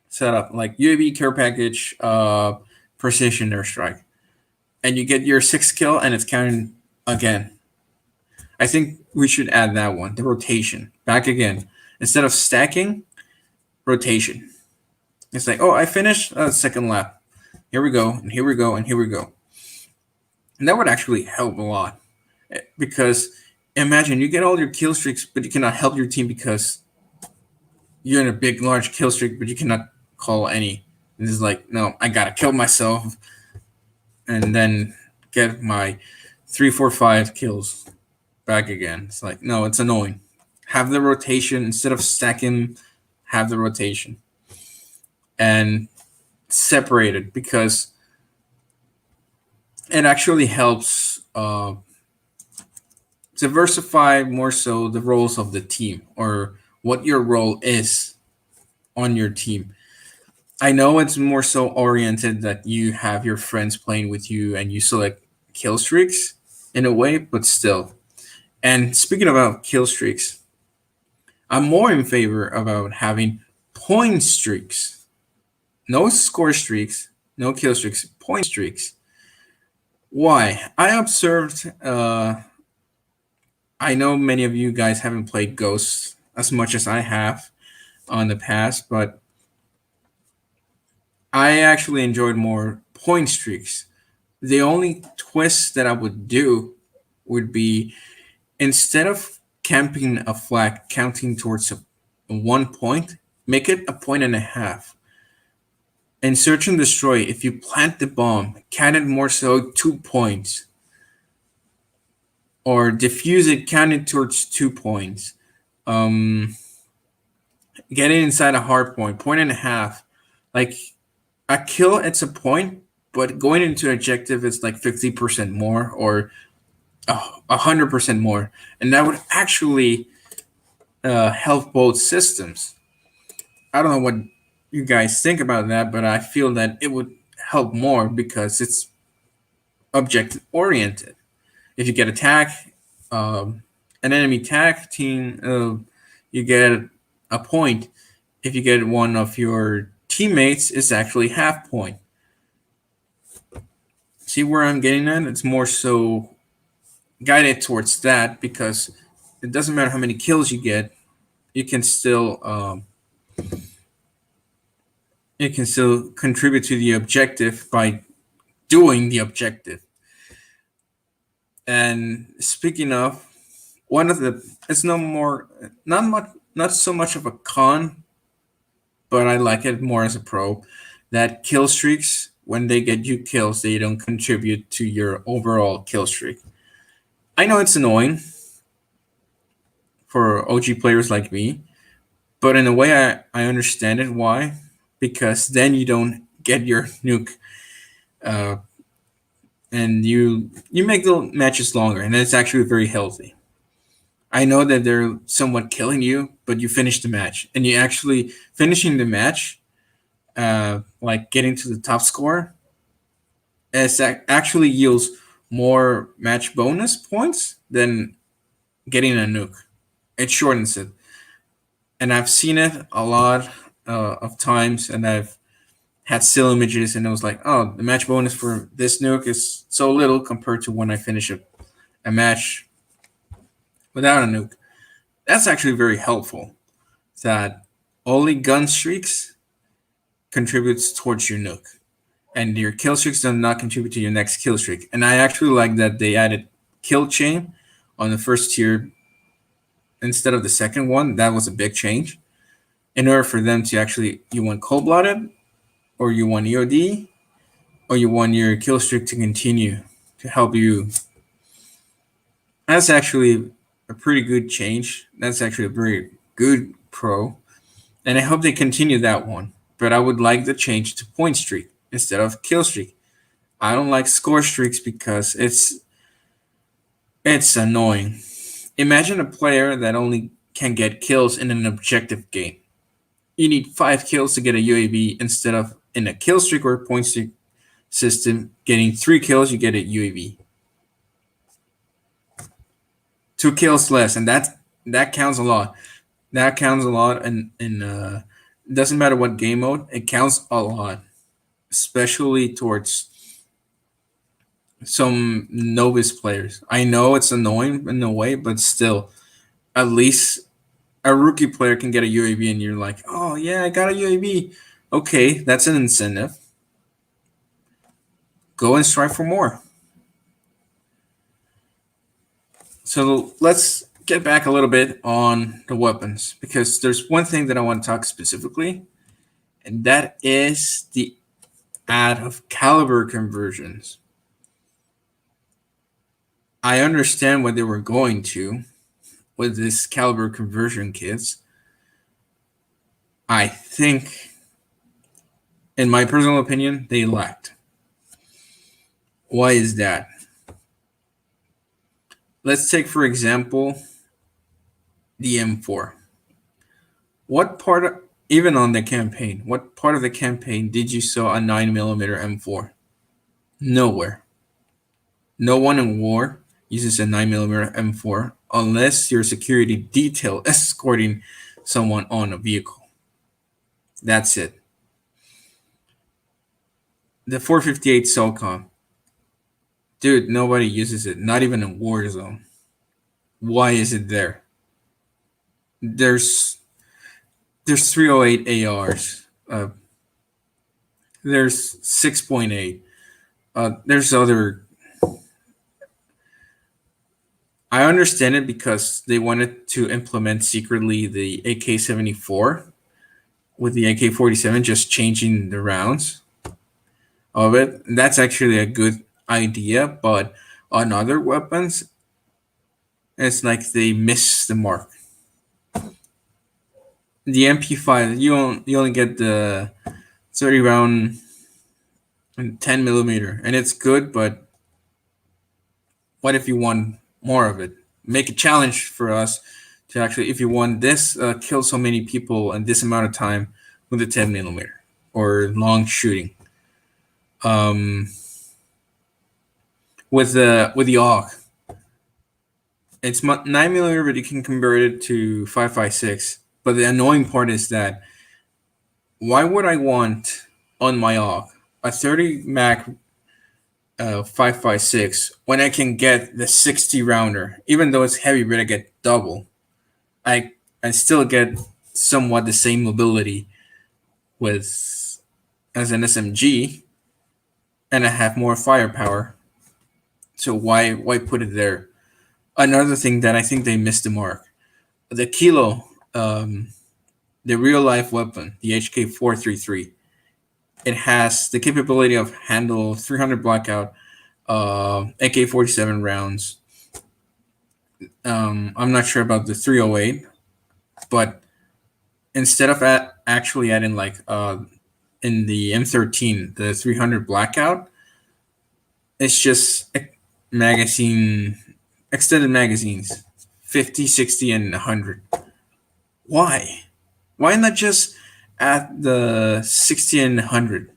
set up like UAV care package, precision airstrike, and you get your 6th kill and it's counting again. I think we should add that one, the rotation, back again. Instead of stacking, rotation. It's like, oh, I finished a second lap. Here we go, and here we go, and here we go. And that would actually help a lot. Because imagine you get all your kill streaks, but you cannot help your team because you're in a big, large kill streak, but you cannot call any. And it's like, no, I gotta kill myself and then get my 3, 4, 5 kills back again. It's like, no, it's annoying. Have the rotation instead of stacking. Have the rotation and separate it, because it actually helps diversify more so the roles of the team, or what your role is on your team. I know it's more so oriented that you have your friends playing with you and you select kill streaks in a way, but still. And speaking about kill streaks, I'm more in favor about having point streaks. No score streaks, no kill streaks, point streaks. Why? I observed, I know many of you guys haven't played Ghosts as much as I have on the past, but I actually enjoyed more point streaks. The only twist that I would do would be, instead of camping a flag counting towards a 1 point, make it a point and a half. In search and destroy, if you plant the bomb, count it more so 2 points. Or defuse it, count it towards 2 points. Get it inside a hard point and a half. Like a kill, it's a point, but going into objective, it's like 50% more or 100% more. And that would actually help both systems. I don't know what you guys think about that, but I feel that it would help more because it's objective oriented. If you get attacked, an enemy tag team, you get a point. If you get one of your teammates, it's actually half point. See where I'm getting at? It's more so guided towards that, because it doesn't matter how many kills you get, you can still contribute to the objective by doing the objective. And speaking of, one of the it's not so much of a con, but I like it more as a pro, that kill streaks, when they get you kills, they don't contribute to your overall kill streak. I know it's annoying for OG players like me, but in a way I understand it. Why? Because then you don't get your nuke, and you make the matches longer, and it's actually very healthy. I know that they're somewhat killing you, but you finish the match, and you actually finishing the match, like getting to the top score, actually yields more match bonus points than getting a nuke. It shortens it, and I've seen it a lot of times, and I've had still images, and it was like, oh, the match bonus for this nuke is so little compared to when I finish a match without a nuke. That's actually very helpful, that only gun streaks contributes towards your nuke, and your kill streaks do not contribute to your next kill streak. And I actually like that they added kill chain on the first tier instead of the second one. That was a big change. In order for them to actually, you want cold-blooded, or you want EOD, or you want your kill streak to continue to help you. That's actually a pretty good change. That's actually a very good pro, and I hope they continue that one. But I would like the change to point streak instead of kill streak. I don't like score streaks because it's annoying. Imagine a player that only can get kills in an objective game. You need 5 kills to get a UAV, instead of in a kill streak or a point streak system, getting 3 kills, you get a UAV. 2 kills less, and that counts a lot. That counts a lot, and it doesn't matter what game mode, it counts a lot, especially towards some novice players. I know it's annoying in a way, but still, at least a rookie player can get a UAV, and you're like, oh yeah, I got a UAV. Okay, that's an incentive. Go and strive for more. So let's get back a little bit on the weapons, because there's one thing that I want to talk specifically, and that is the add of caliber conversions. I understand what they were going to with this caliber conversion kits. I think, in my personal opinion, they lacked. Why is that? Let's take, for example, the M4. What part, even on the campaign, what part of the campaign did you saw a 9mm M4? Nowhere. No one in war uses a 9mm M4 unless you're a security detail escorting someone on a vehicle. That's it. The 458 SOCOM. Dude, nobody uses it, not even in Warzone. Why is it there? There's 308 ARs. There's 6.8. There's other. I understand it because they wanted to implement secretly the AK-74 with the AK-47, just changing the rounds of it. That's actually a good idea, but on other weapons, it's like they miss the mark. The MP5, you only get the 30 round and 10mm, and it's good, but what if you want more of it? Make a challenge for us to actually, if you want this, kill so many people in this amount of time with a 10mm or long shooting. With the AUG, It's 9 millimeter, but you can convert it to 5.56. But the annoying part is that why would I want on my AUG a 30 Mac 5.56 when I can get the 60 rounder? Even though it's heavy, but I get double. I I still get somewhat the same mobility with as an SMG, and I have more firepower. So why put it there? Another thing that I think they missed the mark: the Kilo, the real life weapon, the HK433. It has the capability of handle 300 blackout, AK-47 rounds. I'm not sure about the 308, but instead of actually adding like in the M13 the 300 blackout, it's just magazine extended magazines, 50, 60, and 100. Why? Why not just add the 60 and 100,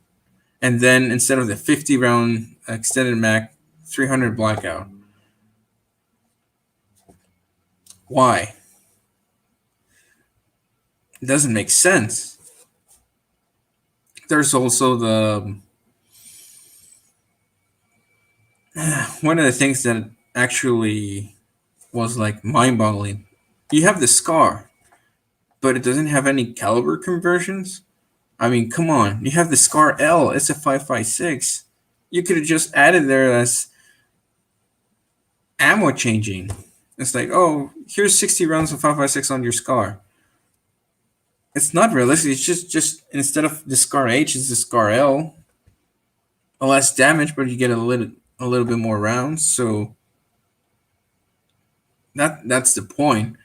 and then instead of the 50 round extended mag, 300 blackout? Why? It doesn't make sense. There's also the one of the things that actually was like mind-boggling. You have the Scar, but it doesn't have any caliber conversions. I mean, come on. You have the Scar L. It's a 5.56. You could have just added there as ammo changing. It's like, oh, here's 60 rounds of 5.56 on your Scar. It's not realistic. It's just instead of the Scar H, it's the Scar L. A less damage, but you get a little bit more rounds. So that's the point.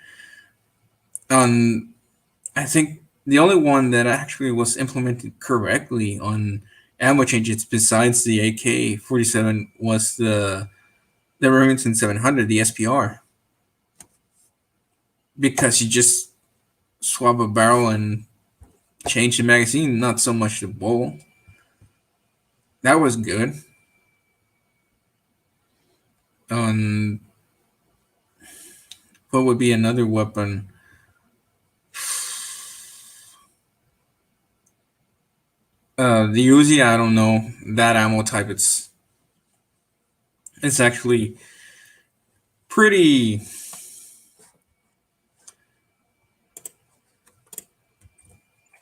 I think the only one that actually was implemented correctly on ammo changes besides the AK-47 was the Remington 700, the SPR, because you just swap a barrel and change the magazine, not so much the bowl. That was good. What would be another weapon? The Uzi, I don't know. That ammo type, it's actually pretty.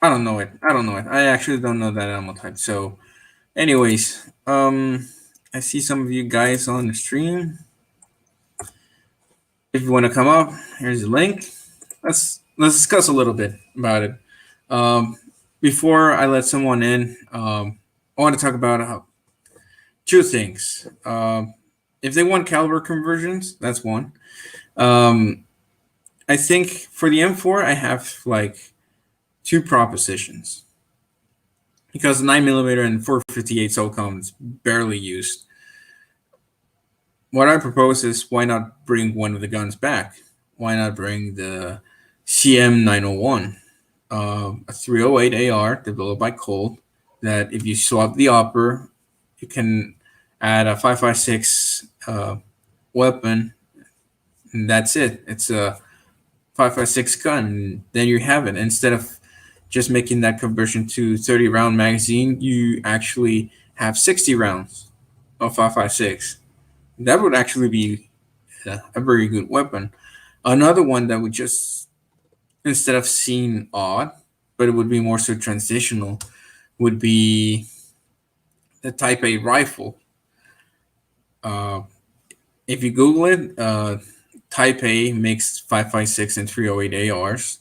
I don't know it. I don't know it. I actually don't know that ammo type. So, anyways, I see some of you guys on the stream. If you want to come up, here's the link. Let's discuss a little bit about it. Before I let someone in, I want to talk about two things. If they want caliber conversions, that's one. I think for the M4, I have like two propositions, because 9mm and 458 SOCOM is barely used. What I propose is, why not bring one of the guns back? Why not bring the CM901, a 308 AR developed by Colt, that if you swap the upper, you can add a 5.56 weapon, and that's it. It's a 5.56 gun. Then you have it. Instead of just making that conversion to 30 round magazine, you actually have 60 rounds of 5.56. That would actually be a very good weapon. Another one that would just, instead of seem odd, but it would be more so transitional, would be the Type A rifle. If you Google it, Type A makes 5.56 and 308 ARs.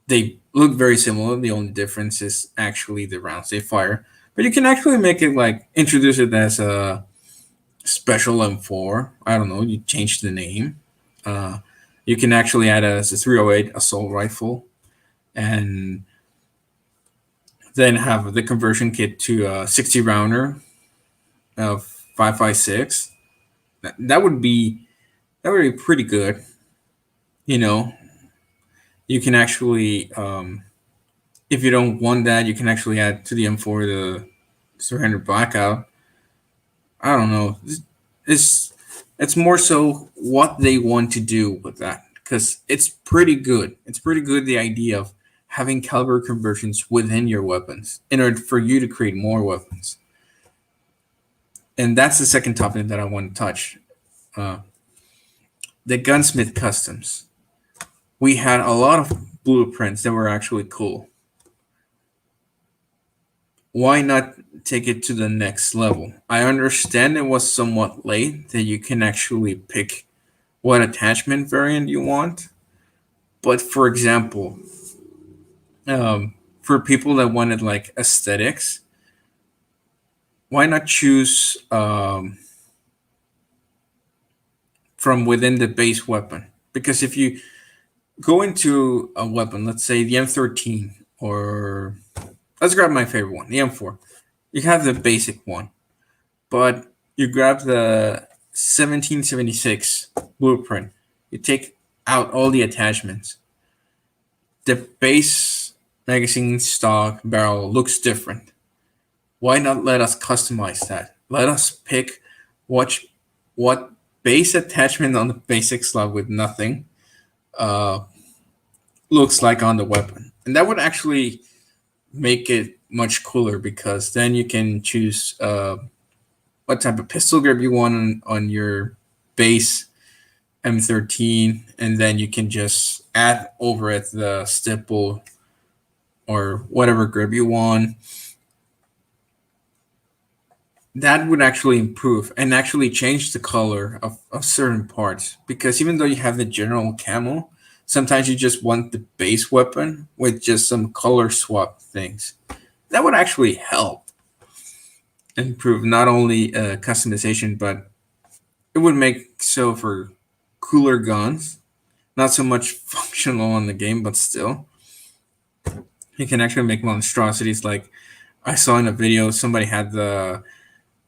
They look very similar. The only difference is actually the rounds they fire. But you can actually make it like, introduce it as a special M4. I don't know. You change the name. You can actually add it as a 308 assault rifle, and then have the conversion kit to a 60 rounder of 5.56. That would be pretty good. You know, you can actually, if you don't want that, you can actually add to the M4 the 300 blackout. I don't know. It's It's more so what they want to do with that, because it's pretty good. It's pretty good, the idea of having caliber conversions within your weapons in order for you to create more weapons. And that's the second topic that I want to touch. Uh, the gunsmith customs. We had a lot of blueprints that were actually cool. Why not take it to the next level? I understand it was somewhat late that you can actually pick what attachment variant you want. But for example, for people that wanted like aesthetics, why not choose from within the base weapon? Because if you go into a weapon, let's say the M13, or let's grab my favorite one, the M4. You have the basic one, but you grab the 1776 blueprint. You take out all the attachments. The base magazine stock barrel looks different. Why not let us customize that? Let us pick what base attachment on the basic slot with nothing looks like on the weapon. And that would actually make it much cooler, because then you can choose what type of pistol grip you want on your base M13, and then you can just add over it the stipple or whatever grip you want. That would actually improve and actually change the color of certain parts, because even though you have the general camo, sometimes you just want the base weapon with just some color swap things. That would actually help improve not only customization, but it would make so for cooler guns. Not so much functional in the game, but still, you can actually make monstrosities. Like I saw in a video, somebody had the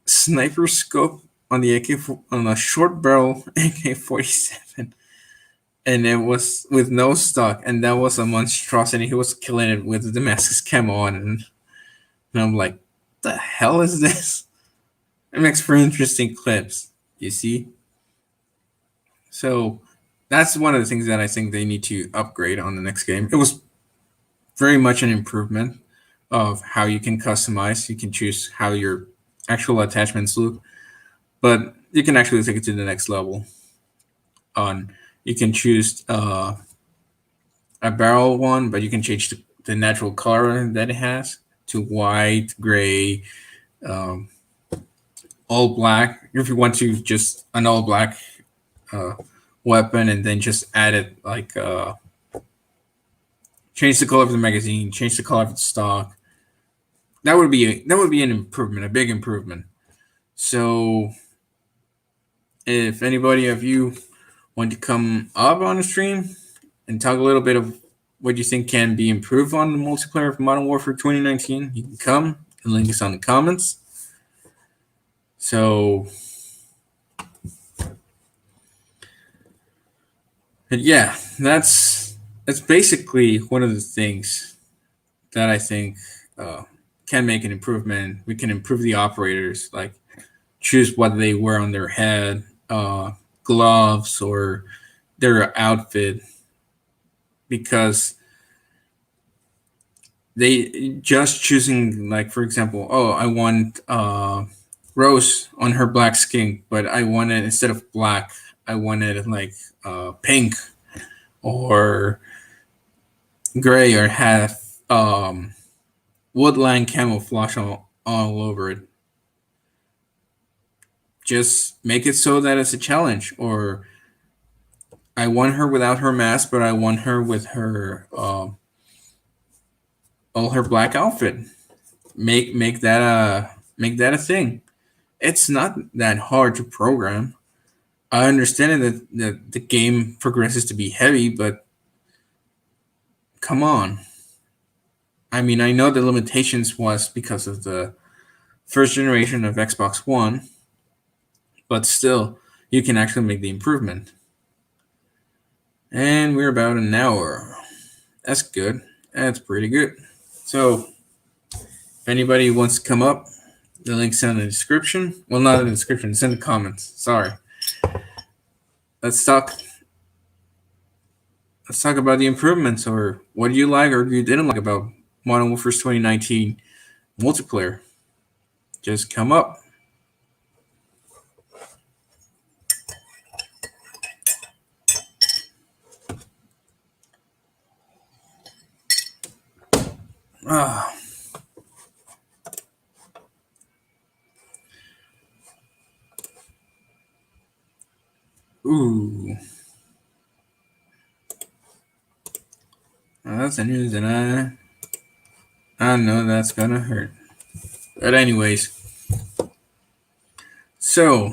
sniper scope on the on a short barrel AK-47, and it was with no stock, and that was a monstrosity. He was killing it with the Damascus camo on, and I'm like, the hell is this? It makes for interesting clips, you see. So that's one of the things that I think they need to upgrade on the next game. It was very much an improvement of how you can customize. You can choose how your actual attachments look, but you can actually take it to the next level. On you can choose a barrel one, but you can change the natural color that it has to white, gray, all black. If you want to just an all black weapon, and then just add it like change the color of the magazine, change the color of the stock. That would be an improvement, a big improvement. So if anybody of you want to come up on the stream and talk a little bit of what you think can be improved on the multiplayer of Modern Warfare 2019, you can come. The link is on the comments. So, but yeah, that's basically one of the things that I think can make an improvement. We can improve the operators, like choose what they wear on their head, gloves, or their outfit, because they just choosing, like, for example, oh, I want Rose on her black skin, but I want it instead of black, I want it like pink or gray, or have woodland camouflage all over it. Just make it so that it's a challenge. Or I want her without her mask, but I want her with her all her black outfit. Make that a thing. It's not that hard to program. I understand that the game progresses to be heavy, but come on. I mean, I know the limitations was because of the first generation of Xbox One, but still, you can actually make the improvement. And we're about an hour. That's good. That's pretty good. So, if anybody wants to come up, the link's in the description. Well, not in the description, it's in the comments. Sorry. let's talk. Let's talk about the improvements, or what do you like or you didn't like about Modern Warfare 2019 multiplayer. Just come up. Ah, ooh, that's the news, and I know that's gonna hurt. But anyways, so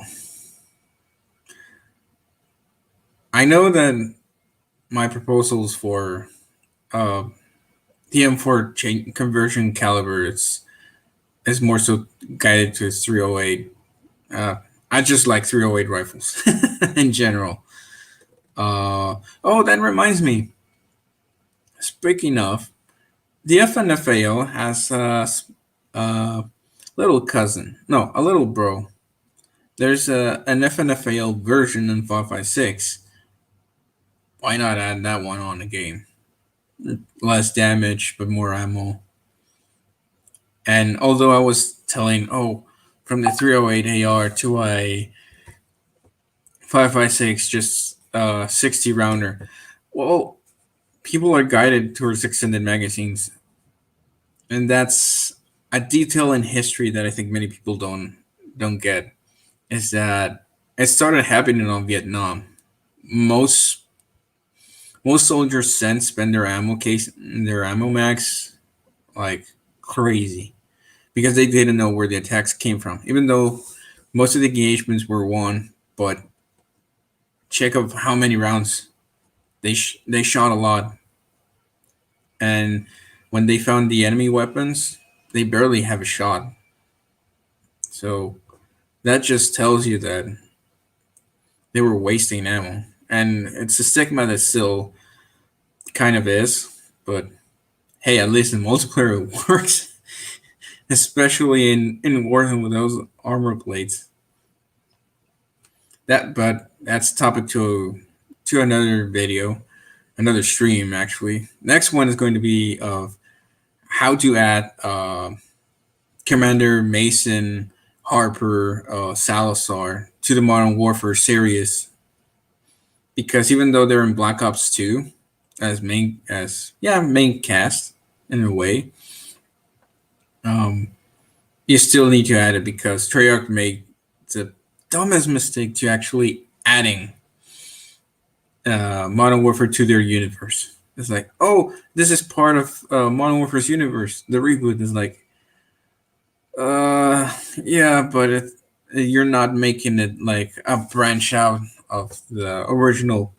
I know that my proposals for uh, the M4 conversion caliber is more so guided to 308. Uh, I just like 308 rifles in general. Oh, that reminds me. Speaking of, the FNFAO has a little cousin, no, a little bro. There's an FNFAL version in 556. Why not add that one on the game? Less damage, but more ammo. And although I was telling, oh, from the 308 AR to a 556, just 60 rounder. Well, people are guided towards extended magazines, and that's a detail in history that I think many people don't get. Is that it started happening on Vietnam. Most most soldiers spend their ammo max like crazy because they didn't know where the attacks came from. Even though most of the engagements were won, but check of how many rounds they shot a lot, and when they found the enemy weapons, they barely have a shot. So that just tells you that they were wasting ammo, and it's a stigma that still kind of is. But hey, at least in multiplayer it works, especially in Warzone with those armor plates. But that's topic to another video, another stream actually. Next one is going to be of how to add Commander Mason, Harper, Salazar to the Modern Warfare series, because even though they're in Black Ops 2 main cast in a way, um, you still need to add it because Treyarch made the dumbest mistake to actually adding Modern Warfare to their universe. It's like, oh, this is part of Modern Warfare's universe. The reboot is like, yeah, but you're not making it like a branch out of the original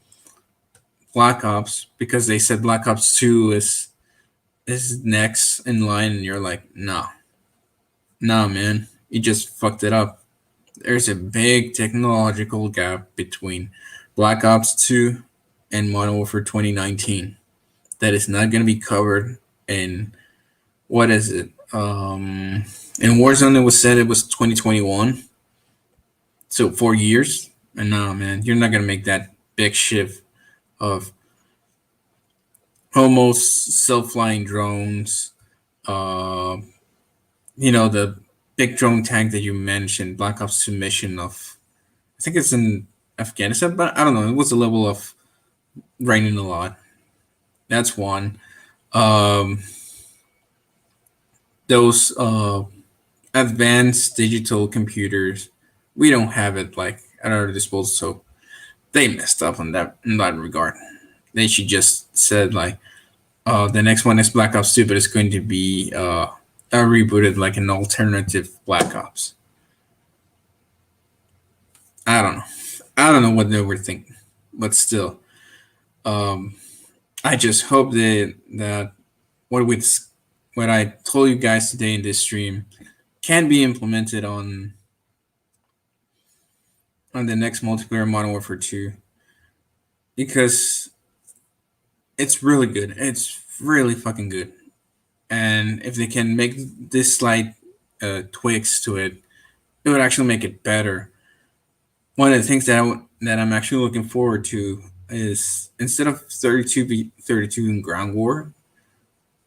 Black Ops because they said Black Ops 2 is next in line, and you're like, nah, man, you just fucked it up. There's a big technological gap between Black Ops 2 and Modern Warfare 2019 that is not going to be covered in what is it? In Warzone, it was said it was 2021, so 4 years. And no, man, you're not going to make that big shift of almost self-flying drones. Uh, the big drone tank that you mentioned, Black Ops 2 mission of, I think it's in Afghanistan, but I don't know. It was a level of raining a lot. That's one. Um, those advanced digital computers, we don't have it like at our disposal, so they messed up on that in that regard. They should just said like, the next one is Black Ops 2, but it's going to be rebooted like an alternative Black Ops. I don't know. I don't know what they were thinking, but still, um, I just hope that what we what I told you guys today in this stream can be implemented on the next multiplayer Modern Warfare 2, because it's really good. It's really fucking good. And if they can make this slight tweaks to it, it would actually make it better. One of the things that that I'm actually looking forward to is instead of 32 in ground war,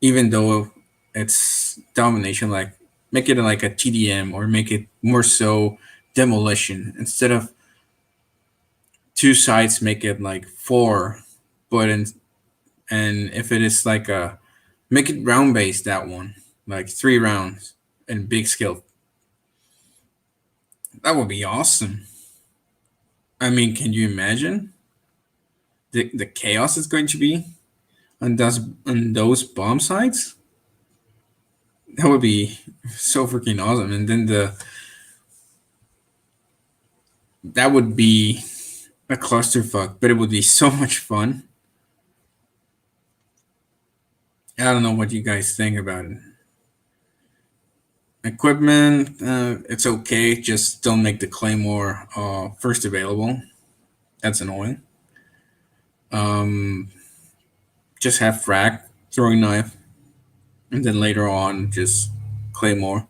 even though it's domination, like make it like a TDM or make it more so demolition. Instead of two sides, make it like four, but and if it is like a make it round based, that one like 3 rounds and big scale. That would be awesome. I mean, can you imagine the chaos is going to be on those bomb sites? That would be so freaking awesome. And then the that would be a clusterfuck, but it would be so much fun. I don't know what you guys think about it. Equipment, it's okay. Just don't make the claymore first available. That's annoying. Um, just have frag, throwing knife, and then later on just claymore.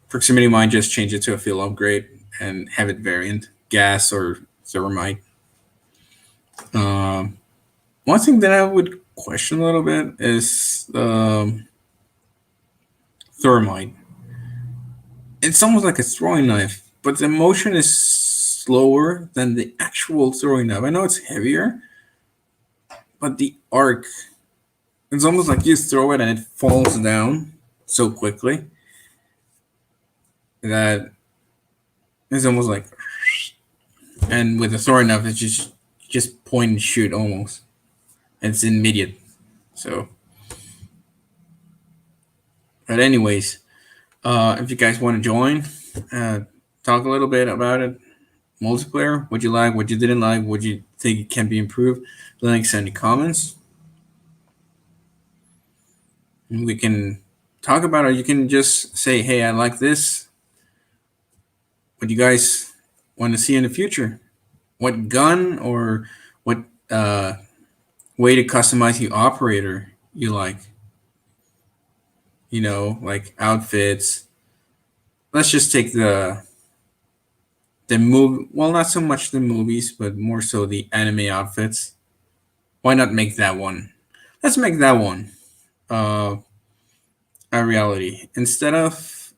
Proximity mine, just change it to a field upgrade and have it variant gas or thermite. Um, One thing that I would question a little bit is thermite. It's almost like a throwing knife, but the motion is slower than the actual throwing knife. I know it's heavier, but the arc, it's almost like you throw it and it falls down so quickly that it's almost like, and with the throwing knife, it's just point and shoot almost. It's immediate. So, but anyways, if you guys want to join, uh, talk a little bit about it. Multiplayer, what you like, what you didn't like, what you think it can be improved. Links in the comments. And we can talk about it. You can just say, hey, I like this. What you guys want to see in the future? What gun or what way to customize the operator you like? Like outfits. Let's just take the movie. Well, not so much the movies, but more so the anime outfits. Why not make that one? Let's make that one a reality instead of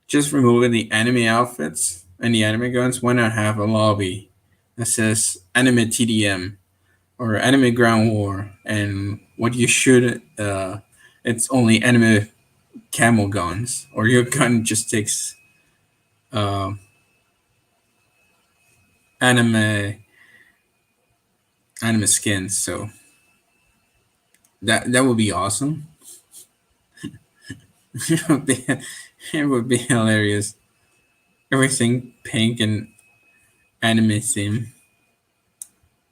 just removing the anime outfits and the anime guns. Why not have a lobby that says anime TDM or anime ground war, and what you should it's only anime camel guns, or your gun just takes uh, anime skins. So that would be awesome. It would be hilarious. Everything pink and anime theme.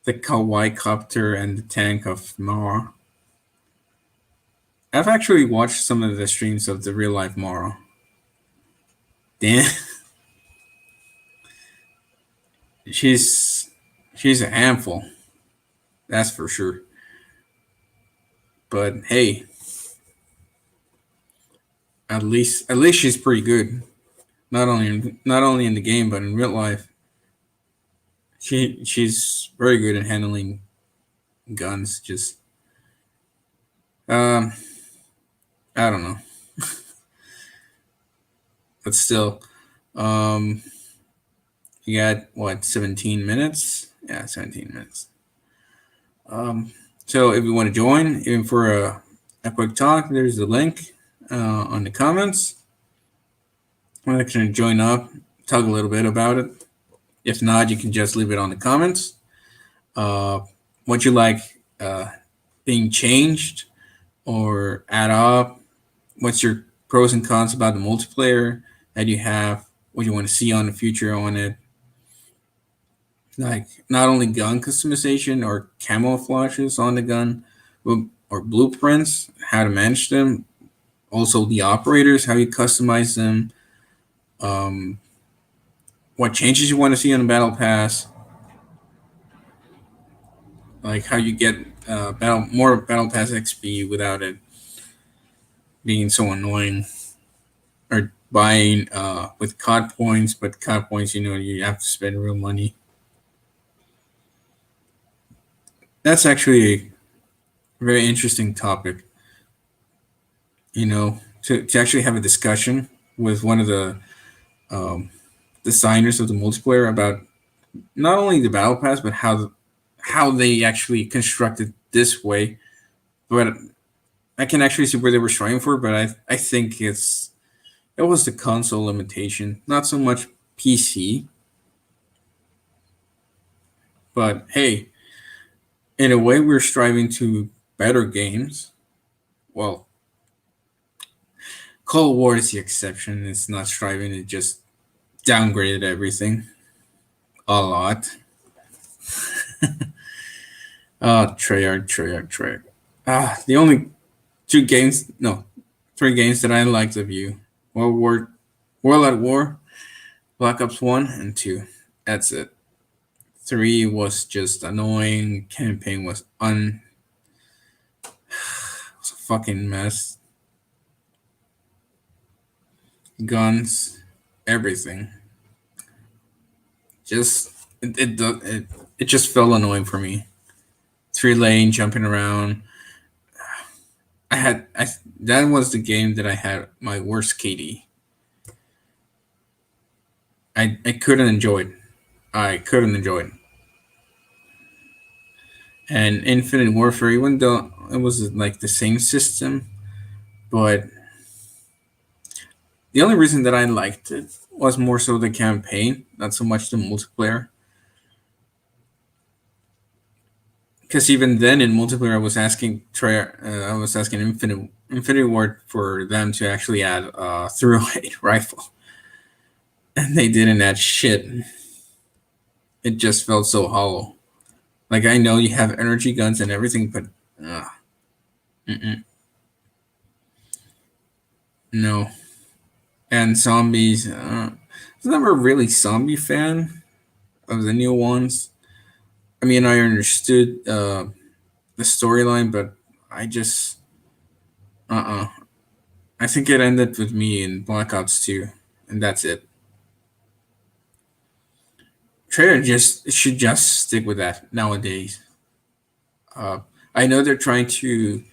The kawaii copter and the tank of Mara. I've actually watched some of the streams of the real life Mara. Damn, she's she's a handful. That's for sure. But hey, at least she's pretty good. Not only in the game but in real life. She's very good at handling guns. Just um I don't know, but still, um you got what 17 minutes? Yeah, 17 minutes. Um, so if you want to join, even for a quick talk, there's the link on the comments. I'm actually join up, talk a little bit about it. If not, you can just leave it on the comments. What you like being changed or add up? What's your pros and cons about the multiplayer that you have? What you want to see on the future on it? Like not only gun customization or camouflages on the gun, or blueprints, how to manage them. Also the operators, how you customize them. Um, what changes you want to see on the battle pass, like how you get more battle pass XP without it being so annoying, or buying with COD points, but COD points, you have to spend real money. That's actually a very interesting topic, to actually have a discussion with one of the um, designers of the multiplayer about not only the battle pass, but how they actually constructed this way. But I can actually see where they were striving for, but I think it was the console limitation, not so much PC. But hey, in a way, we're striving to better games. Well, Cold War is the exception. It's not striving; it just downgraded everything a lot. Treyarch. The only two games, no, three games that I liked of you: World at War, Black Ops 1 and 2. That's it. 3 was just annoying. Campaign was was a fucking mess. Guns, everything. Just it just felt annoying for me. 3 lane jumping around. I that was the game that I had my worst KD. I couldn't enjoy it. I couldn't enjoy it. And Infinite Warfare, even though it was like the same system, but the only reason that I liked it was more so the campaign, not so much the multiplayer. Because even then in multiplayer, I was asking Infinity Ward for them to actually add a through-rate rifle, and they didn't add shit. It just felt so hollow. Like I know you have energy guns and everything, but no. And zombies. I was never a really zombie fan of the new ones. I mean, I understood the storyline, but I just I think it ended with me in Black Ops 2, and that's it. Trailer just should just stick with that nowadays. Uh, I know they're trying to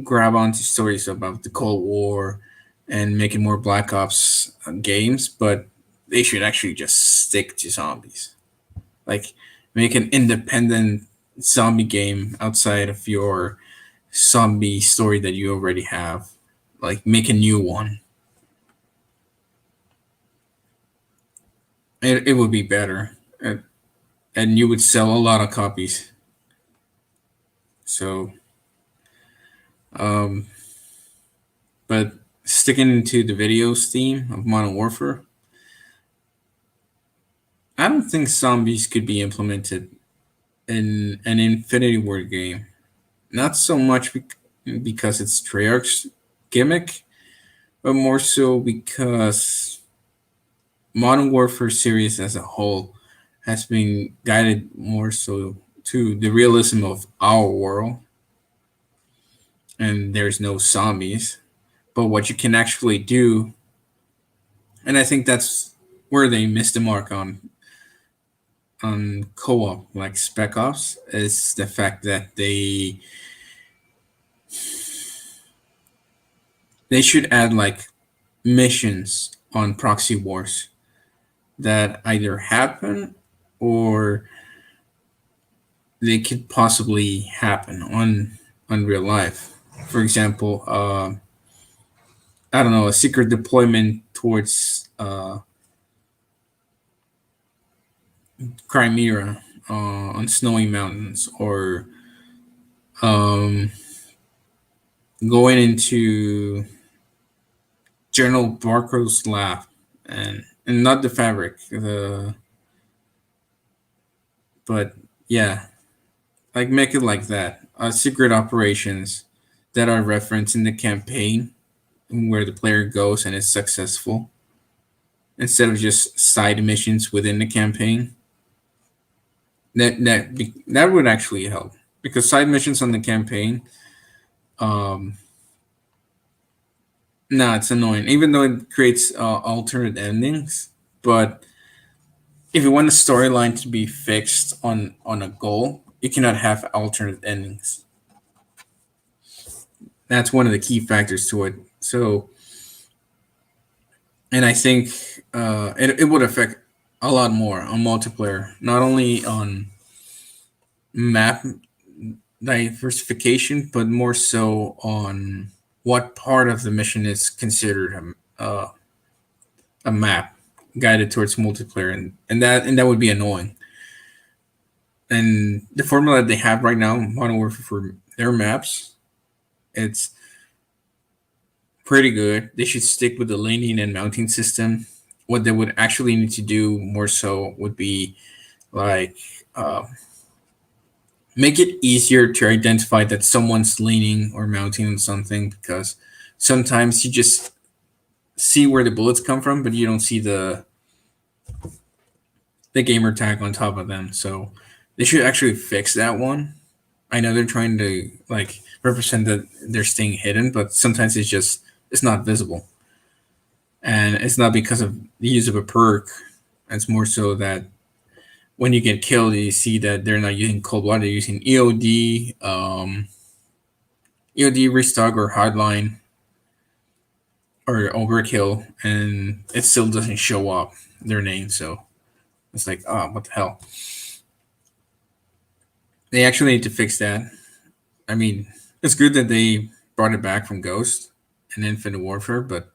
grab onto stories about the Cold War and making more Black Ops games, but they should actually just stick to zombies. Like make an independent zombie game outside of your zombie story that you already have. Like make a new one. It would be better, and you would sell a lot of copies. So, um, but sticking to the videos theme of Modern Warfare, I don't think zombies could be implemented in an Infinity Ward game. Not so much because it's Treyarch's gimmick, but more so because Modern Warfare series as a whole has been guided more so to the realism of our world, and there's no zombies. But what you can actually do, and I think that's where they missed the mark on co-op like Spec Ops, is the fact that they should add like missions on proxy wars that either happen or they could possibly happen on real life. For example, I don't know, a secret deployment towards Crimea on snowy mountains, or um, going into General Barker's lab, and not the fabric, but yeah, like make it like that. Secret operations that are referenced in the campaign where the player goes and is successful, instead of just side missions within the campaign. That would actually help, because side missions on the campaign, um, No, it's annoying. Even though it creates alternate endings, but if you want the storyline to be fixed on a goal, you cannot have alternate endings. That's one of the key factors to it. So, and I think it would affect a lot more on multiplayer, not only on map diversification, but more so on what part of the mission is considered a map guided towards multiplayer, and that would be annoying. And the formula that they have right now, Modern Warfare, for their maps, it's pretty good. They should stick with the laning and mounting system. What they would actually need to do more so would be like make it easier to identify that someone's leaning or mounting on something, because sometimes you just see where the bullets come from, but you don't see the gamer tag on top of them. So they should actually fix that one. I know they're trying to like represent that they're staying hidden, but sometimes it's not visible, and it's not because of the use of a perk. It's more so that when you get killed, you see that they're not using cold blood; they're using EOD, EOD restock or hardline or overkill, and it still doesn't show up their name. So it's like, oh, what the hell? They actually need to fix that. I mean, it's good that they brought it back from Ghost and Infinite Warfare, but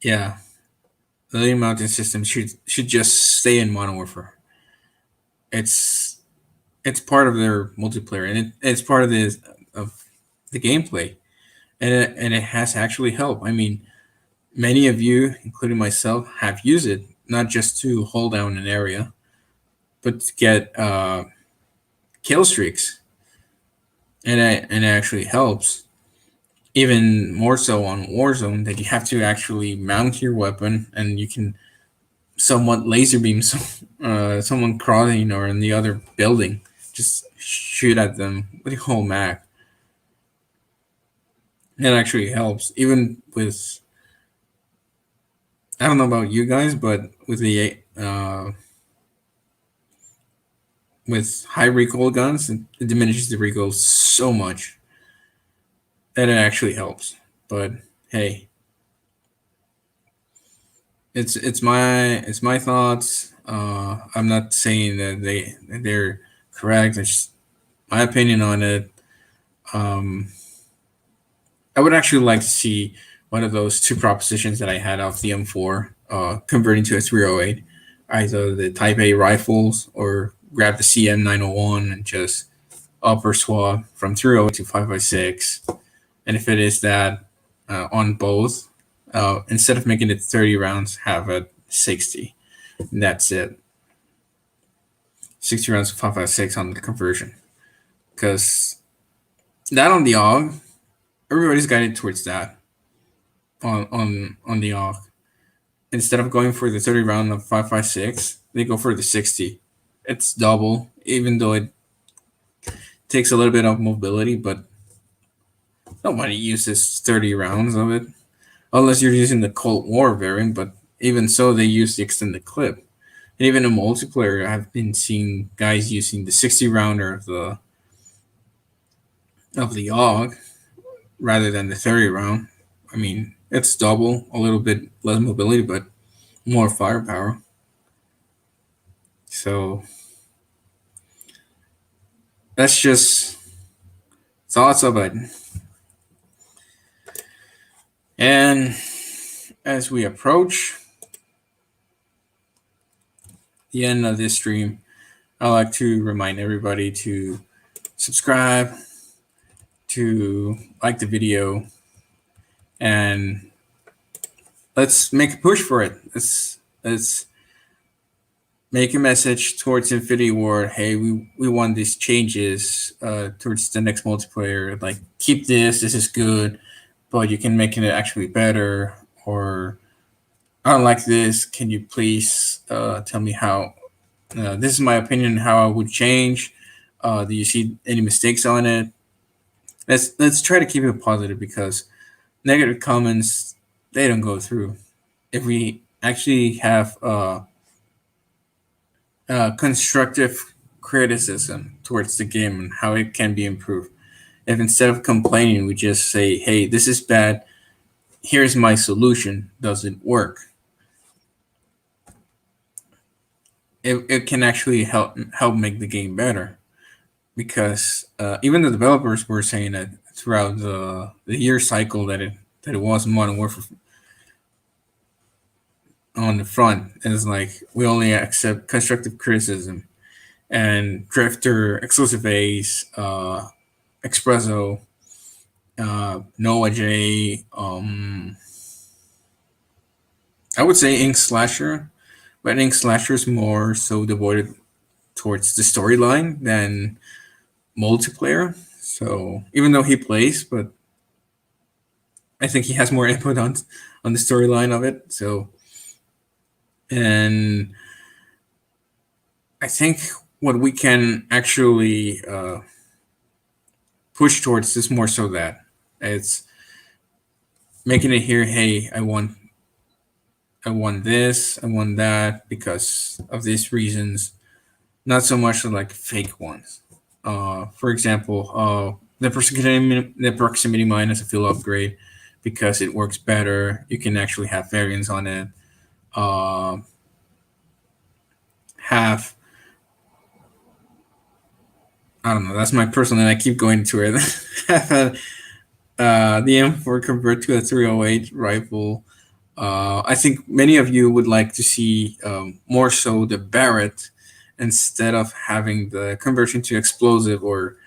yeah, the lane mounting system should just stay in Modern Warfare. It's part of their multiplayer, and it's part of the gameplay, and it has actually helped. I mean, many of you, including myself, have used it not just to hold down an area, but to get kill streaks, and it actually helps. Even more so on Warzone, that you have to actually mount your weapon, and you can somewhat laser beam someone crawling or in the other building. Just shoot at them with your whole mag. That actually helps. Even with, I don't know about you guys, but with the with high recoil guns, it diminishes the recoil so much that it actually helps. But hey, it's my thoughts. I'm not saying that they're correct. It's just my opinion on it. I would actually like to see one of those two propositions that I had off the M4 converting to a 308, either the Type A rifles or grab the CM901 and just upper swap from 308 to 5.56. And if it is that on both, instead of making it 30 rounds, have a 60. And that's it. 60 rounds of 5.56 on the conversion. Because that on the AUG, everybody's guided towards that on the AUG. Instead of going for the 30 round of 5.56, they go for the 60. It's double, even though it takes a little bit of mobility, but nobody uses 30 rounds of it unless you're using the Cold War variant. But even so, they use the extended clip. And even in multiplayer, I've been seeing guys using the 60 rounder of the AUG rather than the 30 round. I mean, it's double, a little bit less mobility, but more firepower. So that's just thoughts of it. And as we approach the end of this stream, I'd like to remind everybody to subscribe, to like the video, and let's make a push for it. Let's make a message towards Infinity Ward. Hey, we want these changes towards the next multiplayer. Like, keep this is good, but you can make it actually better. Or, I don't like this. Can you please tell me how? This is my opinion. How I would change. Do you see any mistakes on it? Let's try to keep it positive, because negative comments, they don't go through. If we actually have constructive criticism towards the game and how it can be improved, if instead of complaining we just say, hey, this is bad, here's my solution, does it work, it can actually help make the game better. Because even the developers were saying that throughout the year cycle that it was Modern Warfare on the front, it's like we only accept constructive criticism, and Drifter, Exclusive Ace, Espresso, Noah J, I would say Ink Slasher, but Ink Slasher is more so devoted towards the storyline than multiplayer. So even though he plays, but I think he has more input on the storyline of it. So, and I think what we can actually push towards is more so that it's making it here. Hey, I want this, I want that because of these reasons. Not so much like fake ones. For example, the proximity mine is a field upgrade because it works better. You can actually have variants on it. Uh, have I don't know. That's my personal, and I keep going to it. Have the M4 convert to a 308 rifle. I think many of you would like to see more so the Barrett instead of having the conversion to explosive or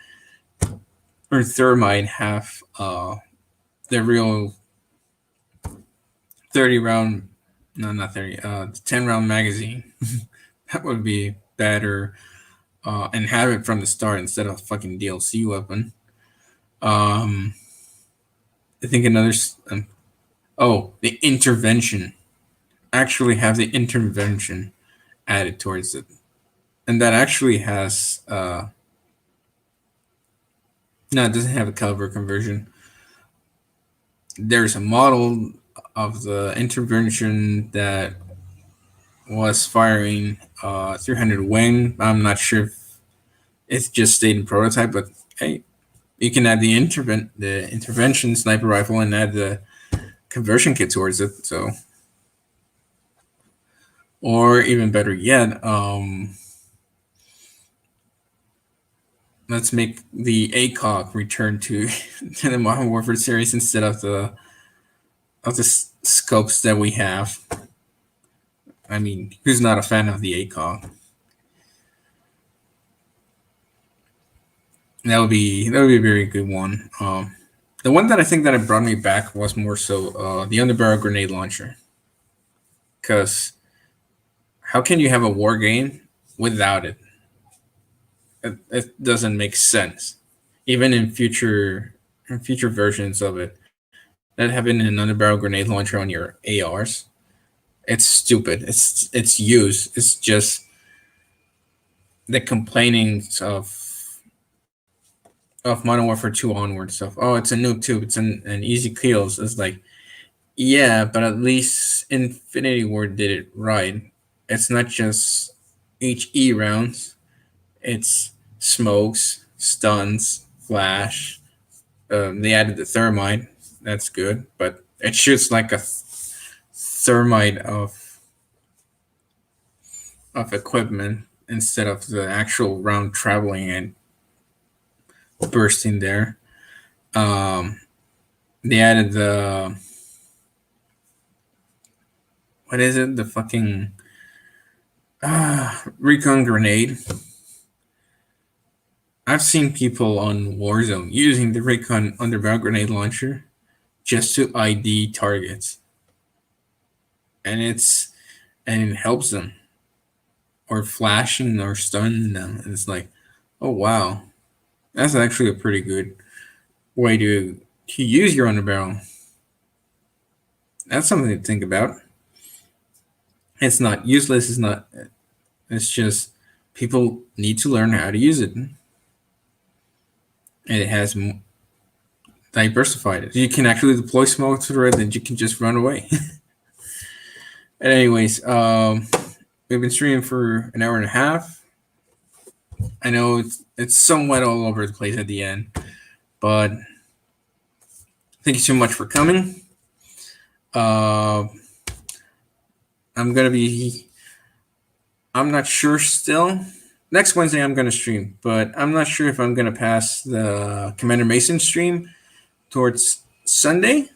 thermite have the real 30 round, no, not 30, 10 round magazine. That would be better, and have it from the start instead of fucking DLC weapon. Um, I think the intervention. Actually have the intervention added towards it. And that actually has, no, it doesn't have a caliber conversion. There's a model of the intervention that was firing 300 wing. I'm not sure if it's just stayed in prototype, but hey, you can add the intervention sniper rifle and add the conversion kit towards it. So, or even better yet, let's make the ACOG return to the Modern Warfare series instead of the scopes that we have. I mean, who's not a fan of the ACOG? That would be a very good one. The one that I think that it brought me back was more so the underbarrel grenade launcher. Because how can you have a war game without it? It doesn't make sense. Even in future versions of it, that having an underbarrel grenade launcher on your ARs, it's stupid. It's used. It's just the complainings of Modern Warfare 2 onwards of, oh, it's a noob tube, it's an easy kills. It's like, yeah, but at least Infinity Ward did it right. It's not just HE rounds, it's smokes, stuns, flash. They added the thermite, that's good, but it shoots like a thermite of equipment instead of the actual round traveling and bursting there. They added the, what is it? The fucking recon grenade. I've seen people on Warzone using the recon underbarrel grenade launcher just to ID targets, and it helps them, or flashing or stunning them. And it's like, oh wow, that's actually a pretty good way to use your underbarrel. That's something to think about. It's not useless. It's not. It's just people need to learn how to use it. And it has diversified it. You can actually deploy smoke through it, and you can just run away. Anyways, we've been streaming for an hour and a half. I know it's somewhat all over the place at the end, but thank you so much for coming. I'm not sure still. Next Wednesday I'm gonna stream, but I'm not sure if I'm gonna pass the Commander Mason stream towards Sunday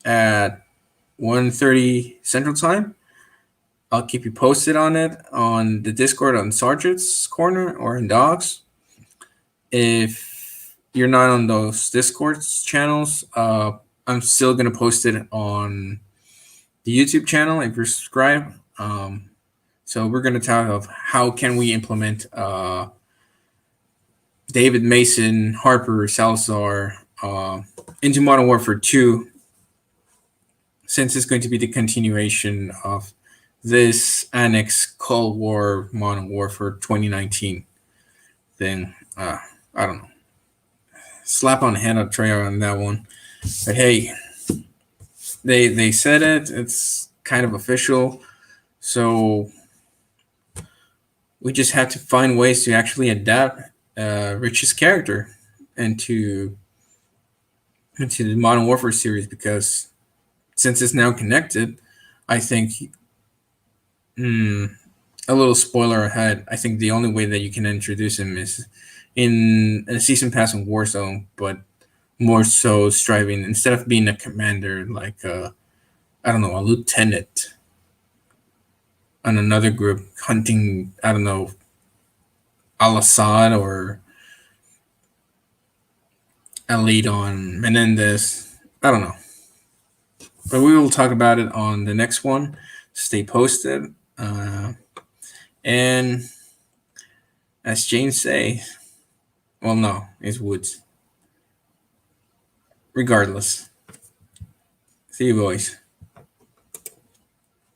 at 1:30 Central Time. I'll keep you posted on it on the Discord on Sergeant's Corner or in Dogs. If you're not on those Discord channels, I'm still gonna post it on the YouTube channel if you're subscribed. So we're going to talk of how can we implement David Mason, Harper, Salazar into Modern Warfare 2, since it's going to be the continuation of this Annex Cold War Modern Warfare 2019 thing. I don't know. Slap on the hand, I'll try on that one. But hey, they said it. It's kind of official. So we just have to find ways to actually adapt Rich's character into the Modern Warfare series, because since it's now connected, I think a little spoiler ahead, I think the only way that you can introduce him is in a season pass in Warzone, but more so striving, instead of being a commander, like a lieutenant on another group hunting, Al-Assad or Elite on Menendez. I don't know. But we will talk about it on the next one. Stay posted. And as Jane say, well, no, it's Woods. Regardless. See you, boys.